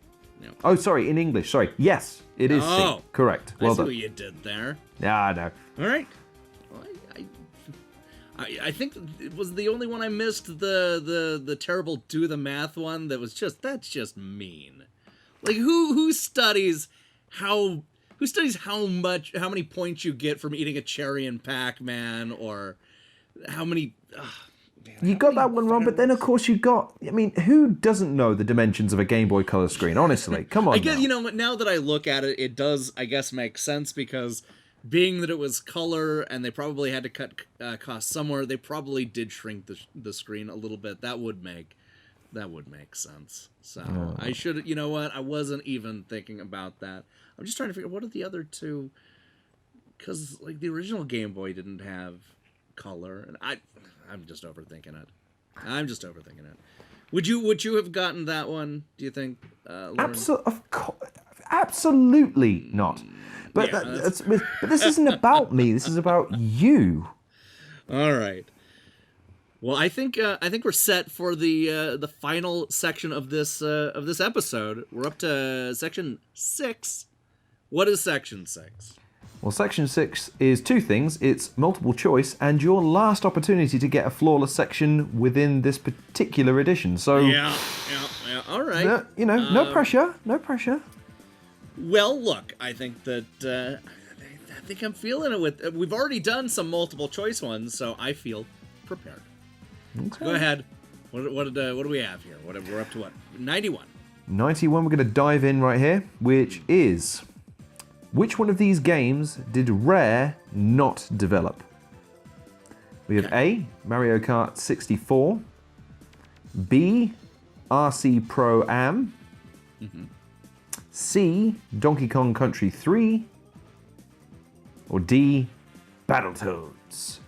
No. Oh, sorry, in English. Sorry. Yes, it is Oh, C. Correct. I Well see done. what you did there. Yeah, I know. All right. Well, I think it was the only one I missed. The terrible do the math one. That's just mean. Like who studies how many points you get from eating a cherry in Pac-Man, or how many. You got that one wrong, but then of course you got. I mean, who doesn't know the dimensions of a Game Boy Color screen? Honestly, come on. I guess now. now that I look at it, it does, I guess, make sense, because being that it was color and they probably had to cut costs somewhere, they probably did shrink the screen a little bit. That would make sense. So I should, you know what? I wasn't even thinking about that. I'm just trying to figure what are the other 2, because like the original Game Boy didn't have color, and I'm just overthinking it. Would you have gotten that one? Do you think? Absolutely not. But Yeah, but this isn't about me. This is about you. All right. Well, I think we're set for the final section of this episode. We're up to section 6. What is section 6? Well, section 6 is 2 things. It's multiple choice and your last opportunity to get a flawless section within this particular edition. So Yeah. All right. No pressure. No pressure. Well, look, I think that I think I'm feeling it. We've already done some multiple choice ones, so I feel prepared. Okay. Go ahead. What do we have here? We're up to what? 91. 91, we're going to dive in right here, which is, which one of these games did Rare not develop? We have A, Mario Kart 64, B, RC Pro Am, C, Donkey Kong Country 3, or D, Battletoads.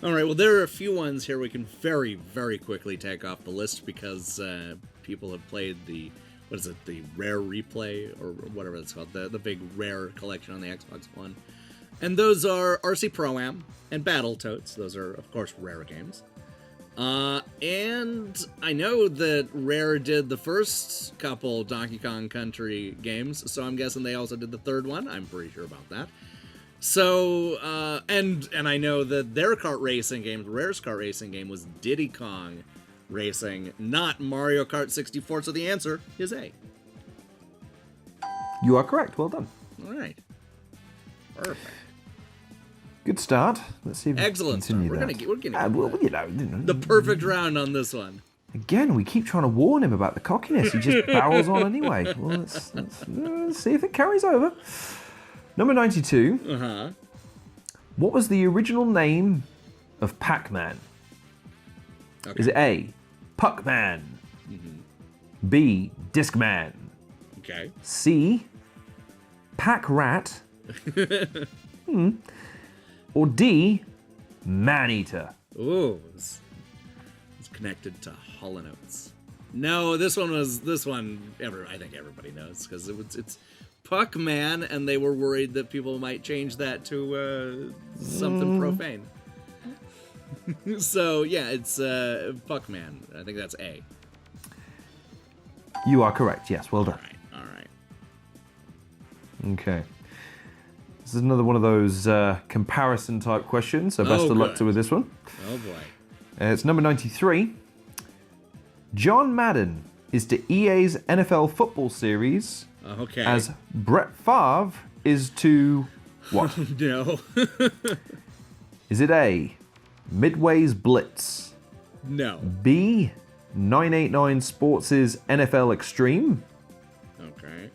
All right, well, there are a few ones here we can very, very quickly take off the list because people have played the Rare Replay, or whatever it's called, the big Rare collection on the Xbox One. And those are RC Pro-Am and Battletoads. Those are, of course, Rare games. And I know that Rare did the first couple Donkey Kong Country games, so I'm guessing they also did the third one. I'm pretty sure about that. So, and I know that their kart racing game, Rare's kart racing game, was Diddy Kong Racing, not Mario Kart 64, so the answer is A. You are correct. Well done. All right. Perfect. Good start. Let's see if Excellent we continue start. that. We're gonna well, the perfect round on this one. Again, we keep trying to warn him about the cockiness. He just barrels on anyway. Well, let's see if it carries over. Number 92. Uh-huh. What was the original name of Pac-Man? Okay. Is it A, Puckman? B, Discman? Okay. C, Pac-Rat? Or D, Man-Eater? Ooh, it's connected to Hall & Oates. No, this one. I think everybody knows because it's Puck-Man, and they were worried that people might change that to something profane. So yeah, it's Puck-Man. I think that's A. You are correct. Yes, well done. All right. Okay. This is another one of those comparison type questions, so best of luck with this one. Oh boy. It's number 93. John Madden is to EA's NFL football series Okay. as Brett Favre is to what? No. Is it A, Midway's Blitz? No. B, 989 Sports' NFL Extreme? Okay.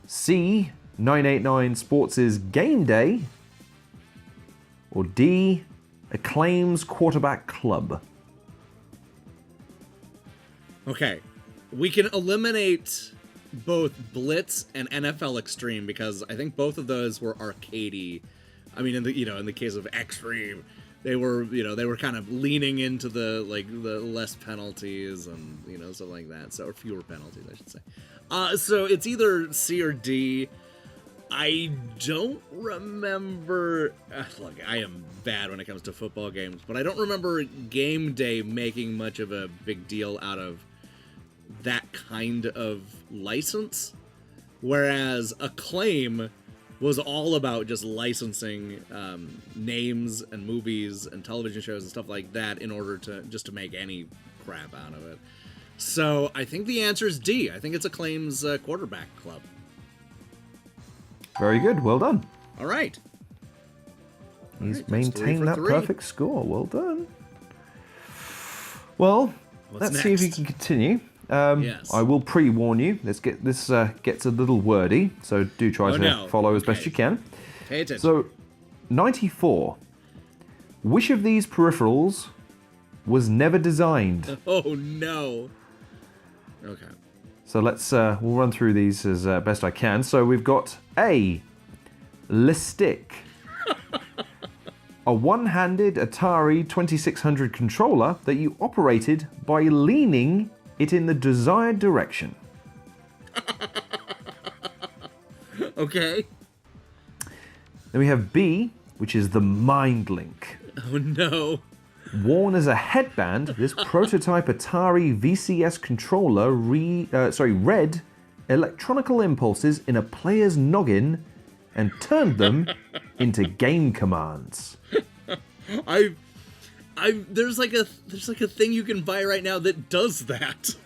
C, 989 Sports' Game Day? Or D, Acclaim's Quarterback Club? Okay. We can eliminate both Blitz and NFL Extreme because I think both of those were arcadey. I mean, in the case of Extreme, they were kind of leaning into the less penalties and stuff like that. So, or fewer penalties, I should say. So it's either C or D. I don't remember. Look, I am bad when it comes to football games, but I don't remember Game Day making much of a big deal out of that kind of license, whereas Acclaim was all about just licensing names and movies and television shows and stuff like that in order to make any crap out of it. So I think the answer is D. I think it's Acclaim's Quarterback Club. Very good. Well done. All right. He's maintained that perfect score. Well done. Well, let's see if he can continue. Yes. I will pre-warn you. Let's get this gets a little wordy, so do try to follow as best you can. Pay attention. So, 94. Which of these peripherals was never designed? Oh no. Okay. So we'll run through these as best I can. So we've got A, Listic. A one-handed Atari 2600 controller that you operated by leaning it in the desired direction. Okay. Then we have B, which is the Mind Link. Oh no. Worn as a headband, this prototype Atari VCS controller read electronical impulses in a player's noggin and turned them into game commands. There's like a thing you can buy right now that does that.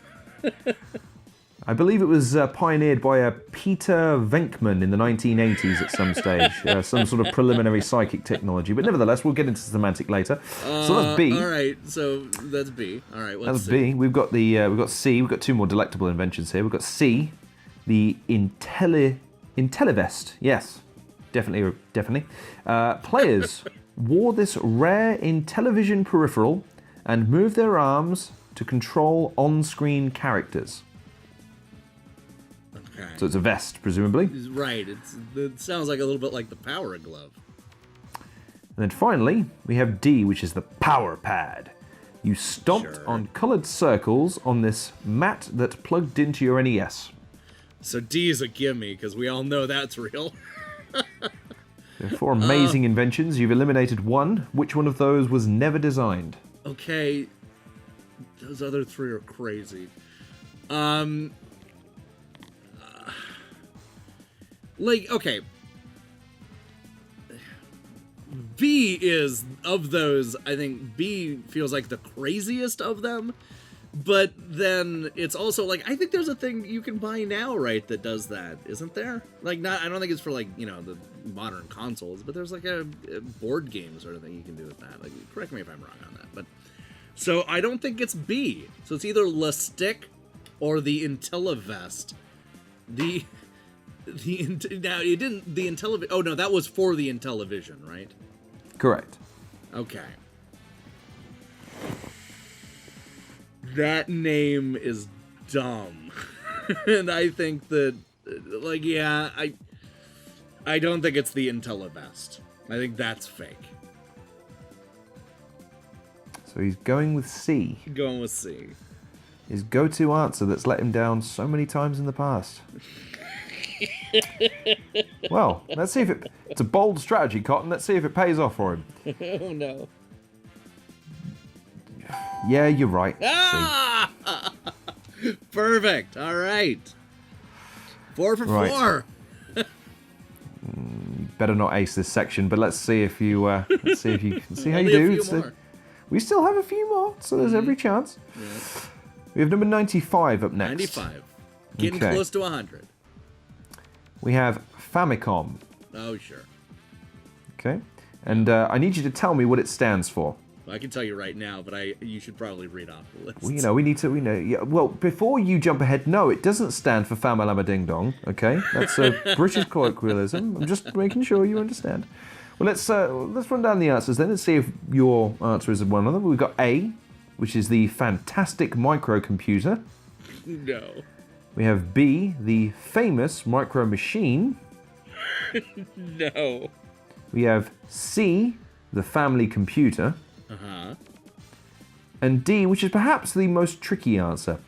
I believe it was pioneered by a Peter Venkman in the 1980s at some stage. Some sort of preliminary psychic technology. But nevertheless, we'll get into semantic later. So that's B. All right, so that's B. All right, That's B. We've got C. We've got two more delectable inventions here. We've got C, the Intellivest. Yes, definitely. Players wore this rare Intellivision peripheral and moved their arms to control on-screen characters. Okay. So it's a vest, presumably. Right. It sounds like a little bit like the Power Glove. And then finally, we have D, which is the Power Pad. You stomped on coloured circles on this mat that plugged into your NES. So D is a gimme, because we all know that's real. There are four amazing inventions. You've eliminated one. Which one of those was never designed? Okay, those other three are crazy. Like, okay. B is, of those, I think B feels like the craziest of them. But then it's also like, I think there's a thing you can buy now, right, that does that, isn't there? Like, not, I don't think it's for, like, you know, the modern consoles, but there's like a board game sort of thing you can do with that. Like, correct me if I'm wrong on that. But so I don't think it's B. So it's either La Stick or the Intellivest. Now it didn't, the Intellivision, oh no, that was for the Intellivision, right? Correct. Okay. That name is dumb. And I think that, like, yeah, I don't think it's the Intellivest. I think that's fake. So he's going with C. Going with C. His go-to answer that's let him down so many times in the past. Well, let's see if it's a bold strategy, Cotton. Let's see if it pays off for him. Oh, no. Yeah, you're right. Ah! Perfect. All right. 4 for Right. 4. Better not ace this section, but let's see if you let's see if you can see how you Only a do. few more. We still have a few more, so there's every chance. Yeah. We have number 95 up next. 95. Getting Okay. close to 100. We have Famicom. Oh, sure. Okay, and I need you to tell me what it stands for. Well, I can tell you right now, but you should probably read off the list. Well, you know, we know. Yeah, well, before you jump ahead, no, it doesn't stand for Famalama Ding Dong. Okay, that's a British colloquialism. I'm just making sure you understand. Well, let's run down the answers then and see if your answer is one of them. We've got A, which is the fantastic microcomputer. No. We have B, the famous micro machine. No. We have C, the family computer. Uh-huh. And D, which is perhaps the most tricky answer.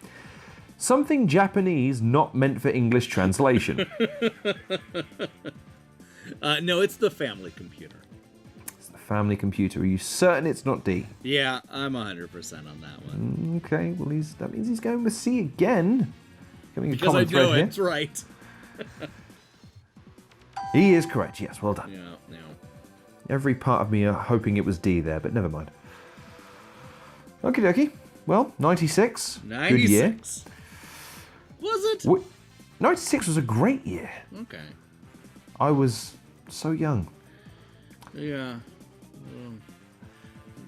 Something Japanese not meant for English translation. No, it's the family computer. It's the family computer. Are you certain it's not D? Yeah, I'm 100% on that one. Okay, well that means he's going with C again. Coming a Because I common thread know here. it's right. He is correct, yes, well done. Yeah, no. Every part of me are hoping it was D there, but never mind. Okie dokie. Well, 96. 96. Good year. Was it? 96 was a great year. Okay. I was so young. Yeah.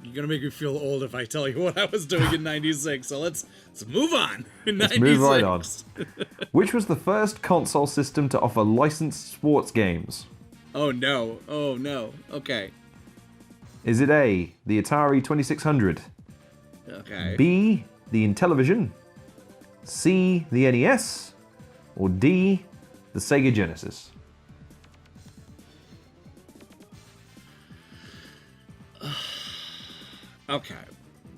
You're gonna make me feel old if I tell you what I was doing in 96, so let's move on. Let's move right on. Which was the first console system to offer licensed sports games? Oh no. Oh no. Okay. Is it A, the Atari 2600? Okay. B, the Intellivision? C, the NES? Or D, the Sega Genesis? Okay.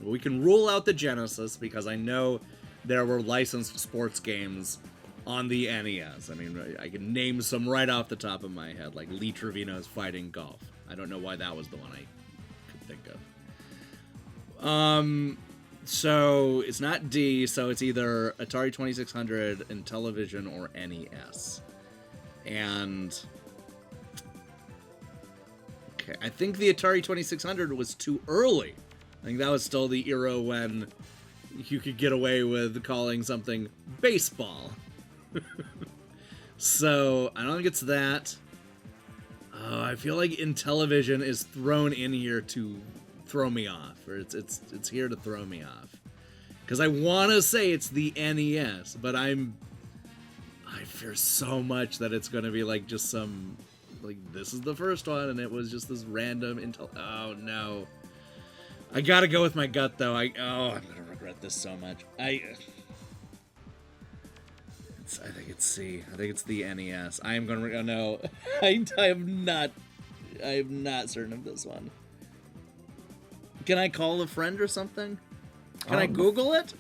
We can rule out the Genesis because I know there were licensed sports games on the NES. I mean, I can name some right off the top of my head, like Lee Trevino's Fighting Golf. I don't know why that was the one I could think of. So it's not D, so it's either Atari 2600, Intellivision, or NES. And okay, I think the Atari 2600 was too early. I think that was still the era when you could get away with calling something baseball. So I don't think it's that. I feel like Intellivision is thrown in here to throw me off, or it's here to throw me off. Because I want to say it's the NES, but I fear so much that it's going to be like just some, like, this is the first one, and it was just this random Intel. Oh no. I gotta go with my gut though. I'm gonna regret this so much. I think it's C. I think it's the NES. I am gonna no. I am not certain of this one. Can I call a friend or something? Can I Google it?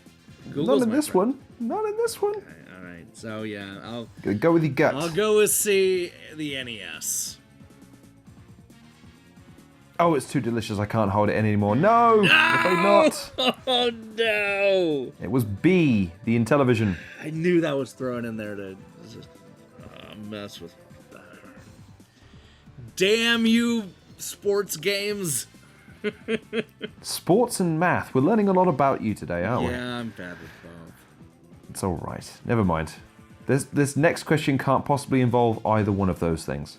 Not in this one. Not in this one. Okay, all right. So yeah, I'll Go with your gut. go with C, the NES. Oh, it's too delicious. I can't hold it anymore. No! Afraid not. Oh no! It was B, the Intellivision. I knew that was thrown in there to just mess with. Damn you, sports games! Sports and math. We're learning a lot about you today, aren't we? Yeah, I'm bad with both. It's all right. Never mind. This next question can't possibly involve either one of those things,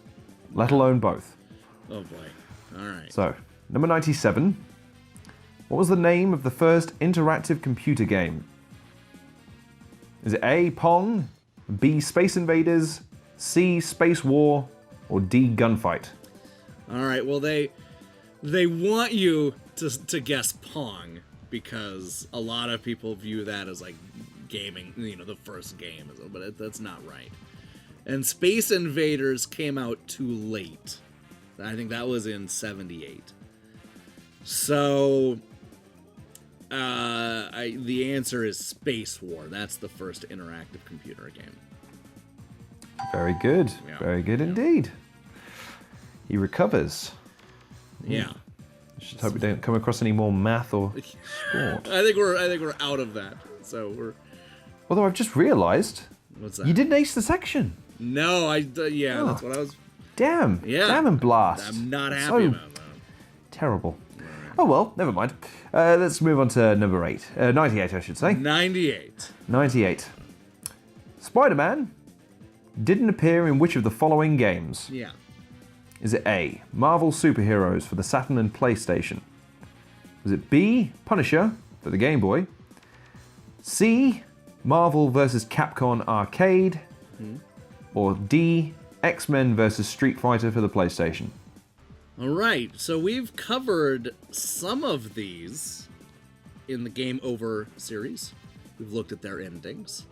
let alone both. Oh boy. All right. So, number 97. What was the name of the first interactive computer game? Is it A, Pong, B, Space Invaders, C, Space War, or D, Gunfight? All right. Well, they want you to guess Pong because a lot of people view that as like gaming, the first game, but that's not right. And Space Invaders came out too late. I think that was in 78. So, the answer is Space War. That's the first interactive computer game. Very good. Yeah. Very good indeed. He recovers. Yeah. Just hope we don't come across any more math or sport. I think we're out of that. So we're. Although I've just realised What's that? you didn't ace the section. No, that's what I was. Damn. Yeah. Damn and blast. I'm not happy So about that. terrible. Oh well, never mind. Let's move on to number 8. 98, I should say. 98. 98. Spider-Man didn't appear in which of the following games? Yeah. Is it A, Marvel Superheroes for the Saturn and PlayStation? Was it B, Punisher for the Game Boy? C, Marvel vs. Capcom Arcade? Or D, X-Men vs. Street Fighter for the PlayStation? All right. So we've covered some of these in the Game Over series. We've looked at their endings.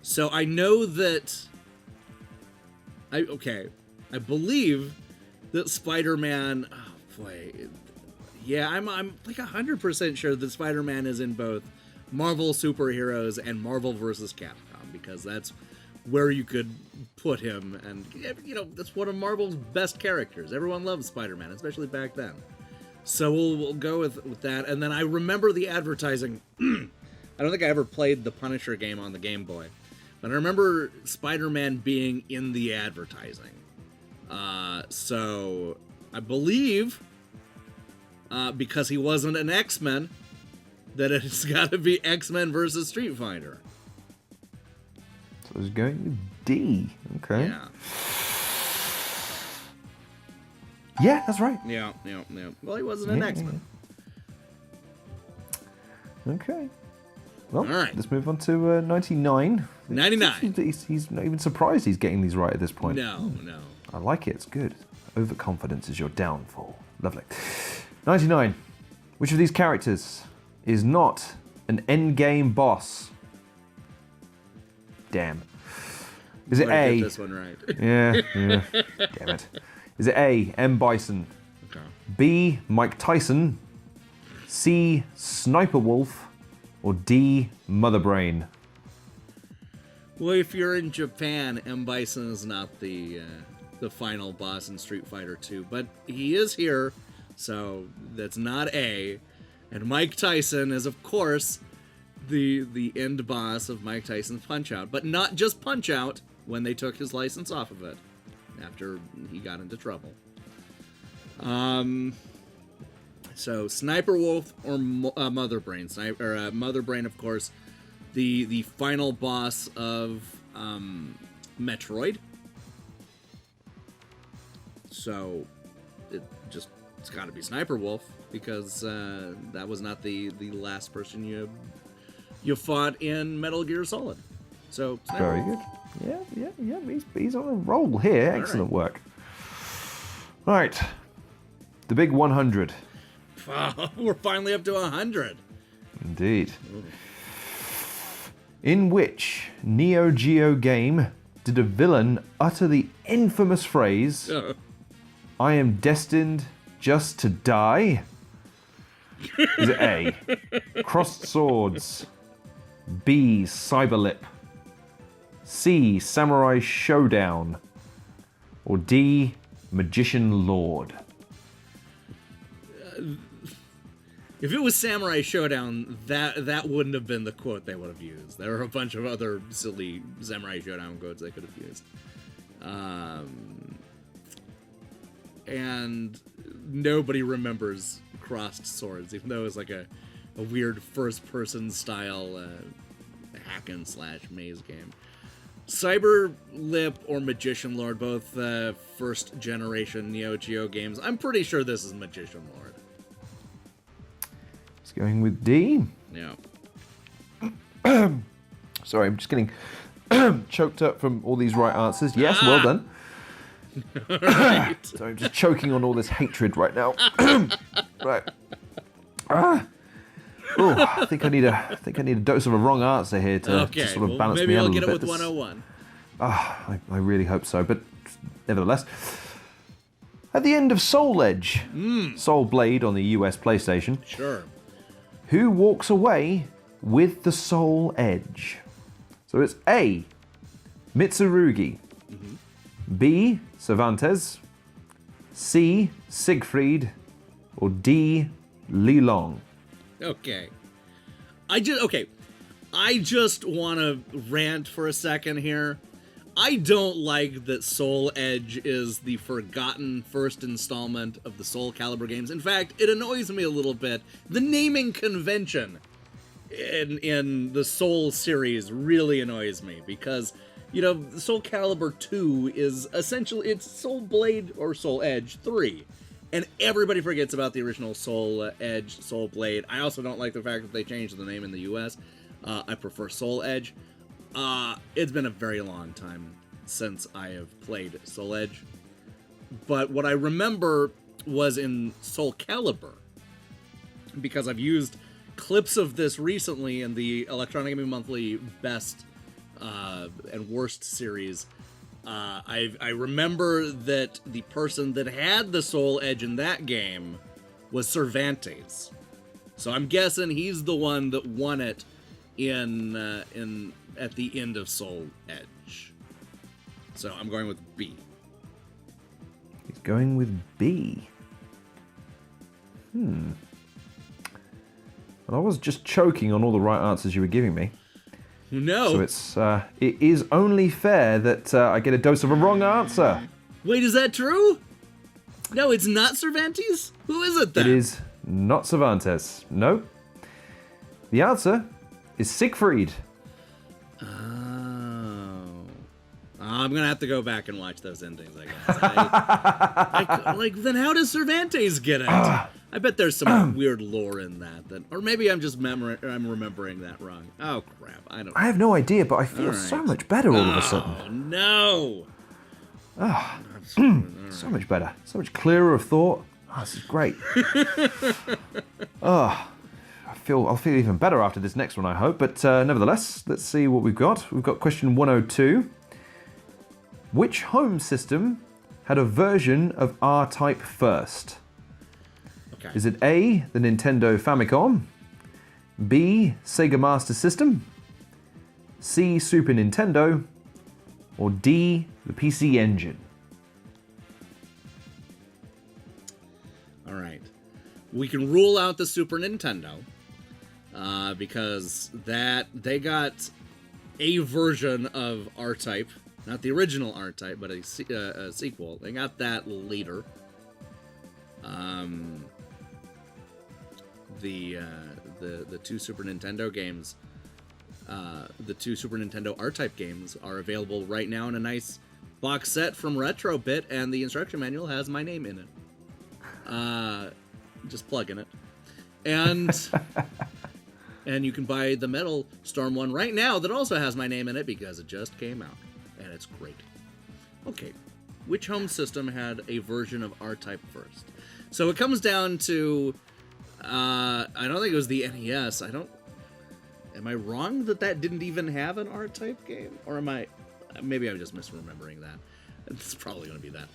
So I know that. I believe that Spider-Man. Oh boy. Yeah, I'm like 100% sure that Spider-Man is in both Marvel Superheroes and Marvel vs. Capcom because that's where you could put him, and that's one of Marvel's best characters. Everyone loves Spider-Man, especially back then. So we'll go with that. And then I remember the advertising. I don't think I ever played the Punisher game on the Game Boy, but I remember Spider-Man being in the advertising. So I believe because he wasn't an X-Men, that it's got to be X-Men versus Street Fighter. So it's going to D. Okay. Yeah. Yeah, that's right. Yeah. Well, he wasn't an X-Men. Okay. Well, All right. let's move on to 99. 99. He's not even surprised he's getting these right at this point. No. I like it. It's good. Overconfidence is your downfall. Lovely. 99. Which of these characters is not an endgame boss? Damn. Is it A? Get this one right. Yeah. Damn it. Is it A, M. Bison? Okay. B, Mike Tyson? C, Sniper Wolf? Or D, Mother Brain? Well, if you're in Japan, M. Bison is not the final boss in Street Fighter 2, but he is here, so that's not A. And Mike Tyson is, of course, the end boss of Mike Tyson's Punch-Out, but not just Punch-Out when they took his license off of it after he got into trouble. So Sniper Wolf or Mother Brain. Mother Brain, of course, the final boss of Metroid. So it's got to be Sniper Wolf because that was not the last person you fought in Metal Gear Solid. So Very good. Yeah. He's on a roll here. Excellent work. All right. The big 100. We're finally up to 100. Indeed. In which Neo Geo game did a villain utter the infamous phrase, "I am destined just to die"? Is it A, Crossed Swords, B, Cyberlip, C, Samurai Showdown, or D, Magician Lord? If it was Samurai Showdown, that wouldn't have been the quote they would have used. There are a bunch of other silly Samurai Showdown quotes they could have used. And nobody remembers Crossed Swords, even though it's like a weird first-person style hack-and-slash maze game. Cyber Lip or Magician Lord, both first-generation Neo Geo games. I'm pretty sure this is Magician Lord. It's going with D. Yeah. Sorry, I'm just getting choked up from all these right answers. Yes, well done. Right. So I'm just choking on all this hatred right now. Right. Oh, I think I need a dose of a wrong answer here to sort of balance maybe me out I'll a get little it bit. with 101. I really hope so, but nevertheless. At the end of Soul Edge, Soul Blade on the US PlayStation, Sure. who walks away with the Soul Edge? So it's A, Mitsurugi, B, Cervantes, C, Siegfried, or D, Li Long. Okay. I just want to rant for a second here. I don't like that Soul Edge is the forgotten first installment of the Soul Calibur games. In fact, it annoys me a little bit. The naming convention in the Soul series really annoys me because, you know, Soul Calibur 2 is essentially, it's Soul Blade or Soul Edge 3. And everybody forgets about the original Soul Edge, Soul Blade. I also don't like the fact that they changed the name in the US. I prefer Soul Edge. It's been a very long time since I have played Soul Edge. But what I remember was in Soul Calibur, because I've used clips of this recently in the Electronic Gaming Monthly Best and Worst series. I remember that the person that had the Soul Edge in that game was Cervantes. So I'm guessing he's the one that won it at the end of Soul Edge. So I'm going with B. He's going with B. Well, I was just choking on all the right answers you were giving me. No. So it is only fair that I get a dose of a wrong answer. Wait, is that true? No, it's not Cervantes? Who is it then? It is not Cervantes. No. The answer is Siegfried. Oh. I'm going to have to go back and watch those endings, I guess. Then how does Cervantes get it? I bet there's some weird lore in that. Or maybe I'm just I'm remembering that wrong. Oh, crap. I have no idea, but I feel so much better all of a sudden. Oh, no. So much better. So much clearer of thought. Oh, this is great. I'll feel even better after this next one, I hope. But nevertheless, let's see what we've got. We've got question 102. Which home system had a version of R-Type first? Okay. Is it A, the Nintendo Famicom, B, Sega Master System, C, Super Nintendo, or D, the PC Engine? All right. We can rule out the Super Nintendo because they got a version of R-Type, not the original R-Type, but a sequel. They got that later. The two Super Nintendo games, the two Super Nintendo R-Type games are available right now in a nice box set from Retrobit, and the instruction manual has my name in it. Just plugging it. And and you can buy the Metal Storm one right now that also has my name in it because it just came out, and it's great. Okay, which home system had a version of R-Type first? So it comes down to, I don't think it was the NES. Am I wrong that didn't even have an R-Type game? Or maybe I'm just misremembering that. It's probably going to be that.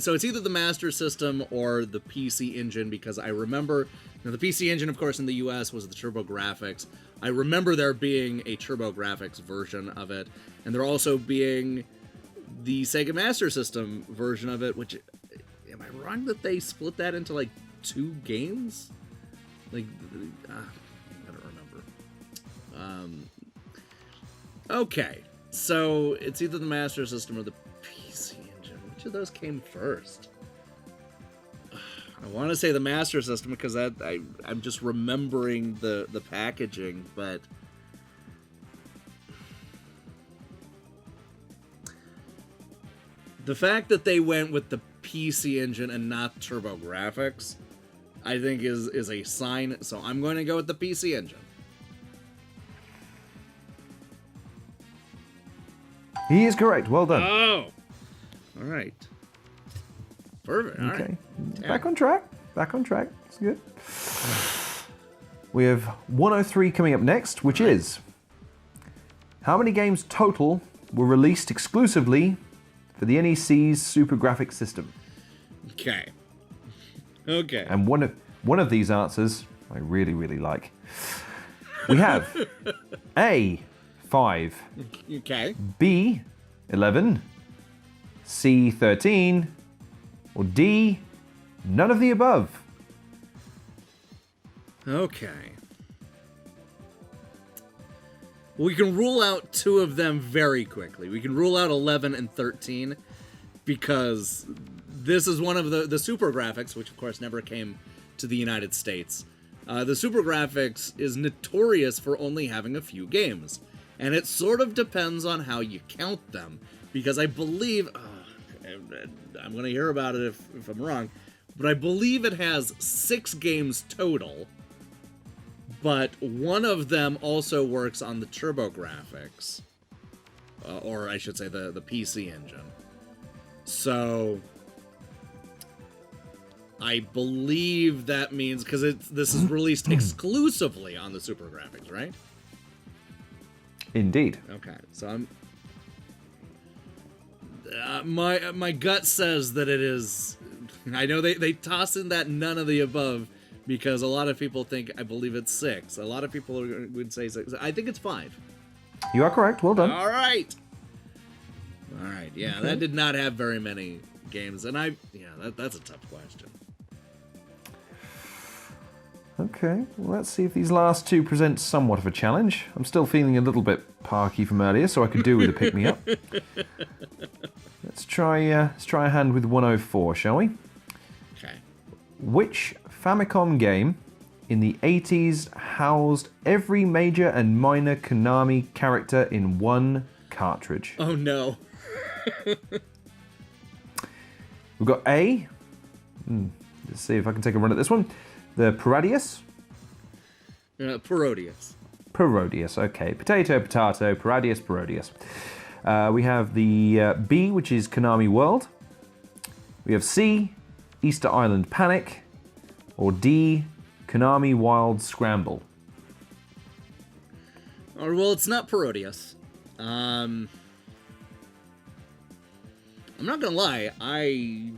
So it's either the Master System or the PC Engine, because I remember, the PC Engine, of course, in the US was the TurboGrafx. I remember there being a TurboGrafx version of it, and there also being the Sega Master System version of it, which, am I wrong that they split that into like 2 games? Like, I don't remember. Okay, so it's either the Master System or the PC Engine. Which of those came first? I want to say the Master System because I'm just remembering the packaging, but the fact that they went with the PC Engine and not TurboGrafx, I think is a sign. So I'm going to go with the PC Engine. He is correct. Well done. Oh, all right. Perfect. All Okay. right. Back on track. Back on track. It's good. We have 103 coming up next, which is how many games total were released exclusively for the NEC's Super Graphics system? Okay. Okay. And one of these answers I really, really like. We have A, 5, Okay. B, 11, C, 13, or D, none of the above. Okay. We can rule out two of them very quickly. We can rule out 11 and 13 because this is one of the Super Graphics, which of course never came to the United States. The Super Graphics is notorious for only having a few games. And it sort of depends on how you count them. Because I believe... I'm going to hear about it if I'm wrong. But I believe it has 6 games total. But one of them also works on the TurboGrafx. Or I should say the PC Engine. So... I believe that means... Because this is released exclusively on the Super Graphics, right? Indeed. Okay, so I'm... my gut says that it is... I know they toss in that none of the above because a lot of people think, I believe it's 6. A lot of people would say 6. I think it's 5. You are correct. Well done. All right. All right, yeah, Okay. that did not have very many games. And that's a tough question. Okay, well, let's see if these last two present somewhat of a challenge. I'm still feeling a little bit parky from earlier, so I could do with a pick-me-up. Let's try a hand with 104, shall we? Okay. Which Famicom game in the 80s housed every major and minor Konami character in one cartridge? Oh, no. We've got A. Let's see if I can take a run at this one. The Parodius. Parodius. Parodius, okay. Potato, Parodius, Parodius. We have the B, which is Konami World. We have C, Easter Island Panic. Or D, Konami Wild Scramble. Well, it's not Parodius. I'm not gonna lie, I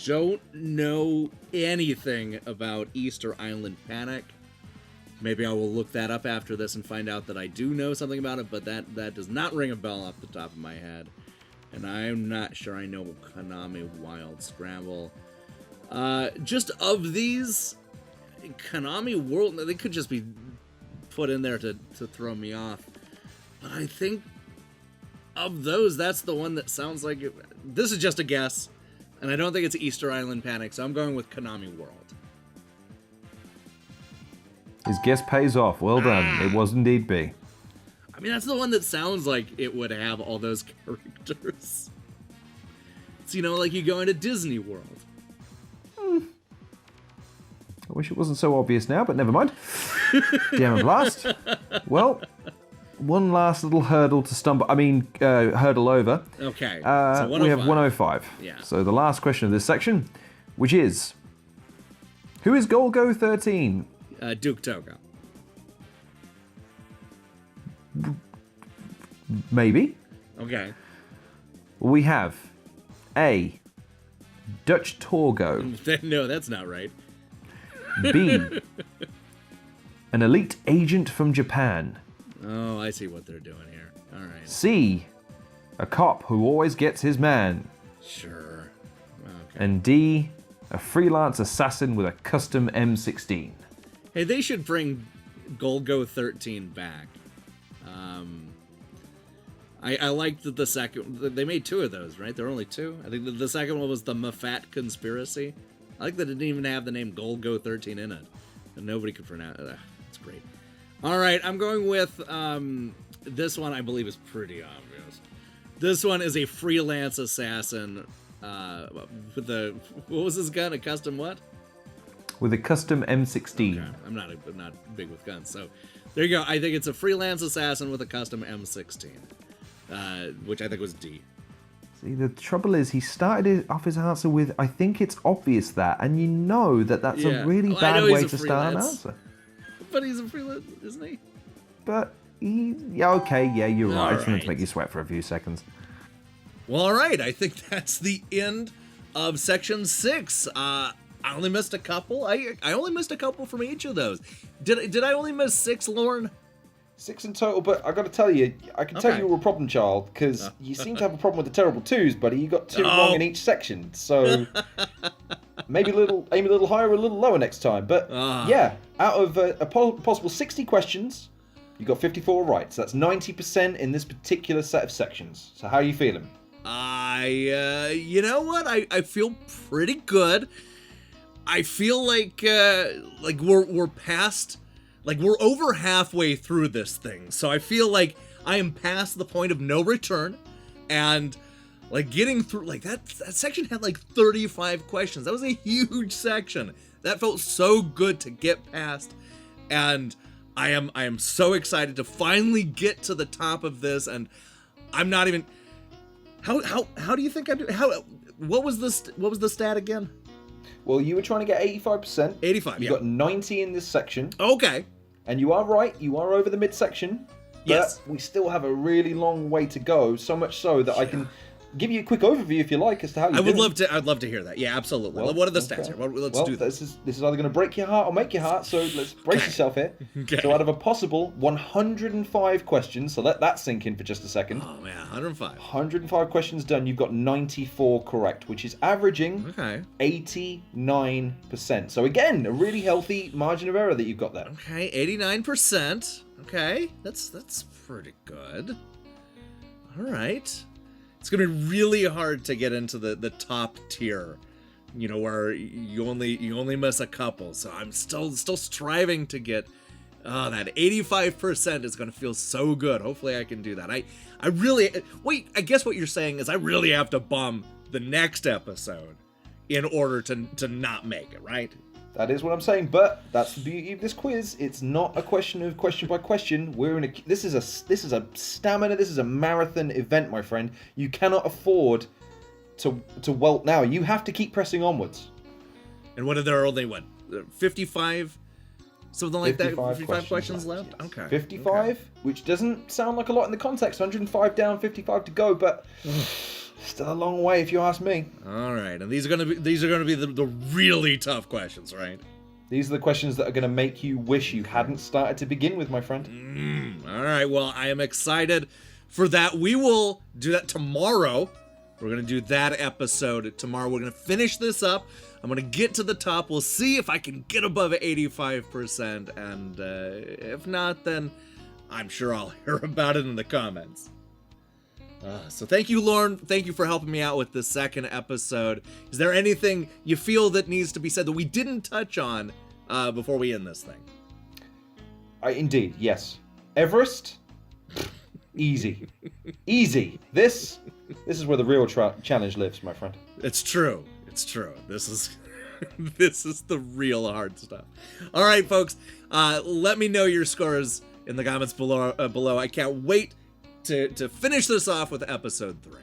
don't know anything about Easter Island Panic. Maybe I will look that up after this and find out that I do know something about it, but that does not ring a bell off the top of my head. And I'm not sure I know Konami Wild Scramble. Just of these, Konami World, they could just be put in there to throw me off. But I think of those, that's the one that sounds like it. This is just a guess. And I don't think it's Easter Island Panic, so I'm going with Konami World. His guess pays off. Well done. It was indeed B. I mean, that's the one that sounds like it would have all those characters. It's, like you go into Disney World. I wish it wasn't so obvious now, but never mind. Jam and Blast. Well, one last little hurdle to hurdle over. Okay. So we have 105. Yeah. So the last question of this section, which is, who is Golgo 13? Duke Togo. Maybe. Okay. We have A, Dutch Torgo. No, that's not right. B, an elite agent from Japan. Oh, I see what they're doing here. All right. C, a cop who always gets his man. Sure. Okay. And D, a freelance assassin with a custom M16. Hey, they should bring Golgo 13 back. I liked that the second... They made 2 of those, right? There were only 2. I think the second one was the Mafat Conspiracy. I like that it didn't even have the name Golgo 13 in it. And nobody could pronounce it. That's great. All right, I'm going with... this one I believe is pretty obvious. This one is a freelance assassin with a... What was his gun? A custom what? With a custom M16. Okay. I'm not big with guns, so there you go. I think it's a freelance assassin with a custom M16, which I think was D. See, the trouble is, he started off his answer with, I think it's obvious that, and you know that that's a really bad way to start an answer. But he's a freelance, isn't he? But okay, you're right. I just wanted to right. make you sweat for a few seconds. Well, all right. I think that's the end of section 6. I only missed a couple. I only missed a couple from each of those. Did I only miss 6, Lauren? 6 in total, but I got to tell you, I can tell you were a problem child, because you seem to have a problem with the terrible 2s, buddy. You got 2 wrong in each section, so maybe aim a little higher or a little lower next time. But yeah, out of a possible 60 questions, you got 54 right. So that's 90% in this particular set of sections. So how are you feeling? You know what? I feel pretty good. I feel like we're past, like we're over halfway through this thing. So I feel like I am past the point of no return, and like getting through, like that section had like 35 questions. That was a huge section. That felt so good to get past, and I am so excited to finally get to the top of this. And I'm not even. How do you think I'm doing? What was the stat again? Well, you were trying to get 85%. 85, You got 90 in this section. Okay. And you are right. You are over the midsection. Yes. But we still have a really long way to go. So much so that I can give you a quick overview if you like as to how you're doing. I'd love to hear that. Yeah, absolutely. Well, what are the stats here? Let's do this. This is either going to break your heart or make your heart. So let's brace yourself here. Okay. So out of a possible 105 questions, so let that sink in for just a second. Oh man, 105. 105 questions done. You've got 94 correct, which is averaging 89%. So again, a really healthy margin of error that you've got there. Okay, 89%. Okay, that's pretty good. All right. It's gonna be really hard to get into the top tier, you know, where you only miss a couple. So I'm still striving to get that 85% is gonna feel so good. Hopefully I can do that. I really wait. I guess what you're saying is I really have to bomb the next episode in order to not make it, right? That is what I'm saying, but that's the beauty of this quiz. It's not a question of question by question. This is a stamina. This is a marathon event, my friend. You cannot afford to wilt now. You have to keep pressing onwards. And what are there only 55, something like 55 questions left. Yes. Okay, 55, which doesn't sound like a lot in the context. 105 down, 55 to go, but. Still a long way, if you ask me. All right, and these are gonna be the really tough questions, right? These are the questions that are gonna make you wish you hadn't started to begin with, my friend. All right, well, I am excited for that. We will do that tomorrow. We're gonna do that episode tomorrow. We're gonna finish this up. I'm gonna get to the top. We'll see if I can get above 85%, and if not, then I'm sure I'll hear about it in the comments. So thank you, Lauren. Thank you for helping me out with the second episode. Is there anything you feel that needs to be said that we didn't touch on before we end this thing? Indeed, yes. Everest, easy. Easy. This is where the real challenge lives, my friend. It's true. It's true. This is this is the real hard stuff. All right, folks. Let me know your scores in the comments below. I can't wait to finish this off with episode 3.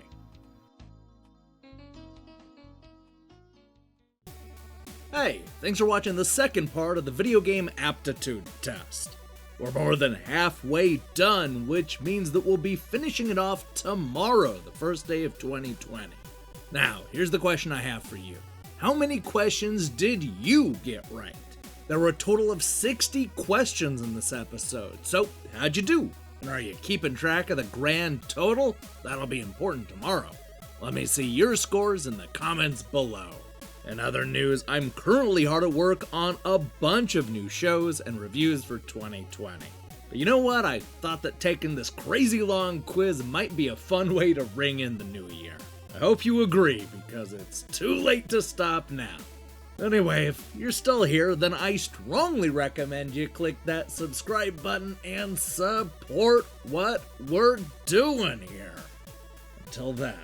Hey, thanks for watching the second part of the Video Game Aptitude Test. We're more than halfway done, which means that we'll be finishing it off tomorrow, the first day of 2020. Now, here's the question I have for you. How many questions did you get right? There were a total of 60 questions in this episode, so how'd you do? And are you keeping track of the grand total? That'll be important tomorrow. Let me see your scores in the comments below. In other news, I'm currently hard at work on a bunch of new shows and reviews for 2020. But you know what? I thought that taking this crazy long quiz might be a fun way to ring in the new year. I hope you agree, because it's too late to stop now. Anyway, if you're still here, then I strongly recommend you click that subscribe button and support what we're doing here. Until then.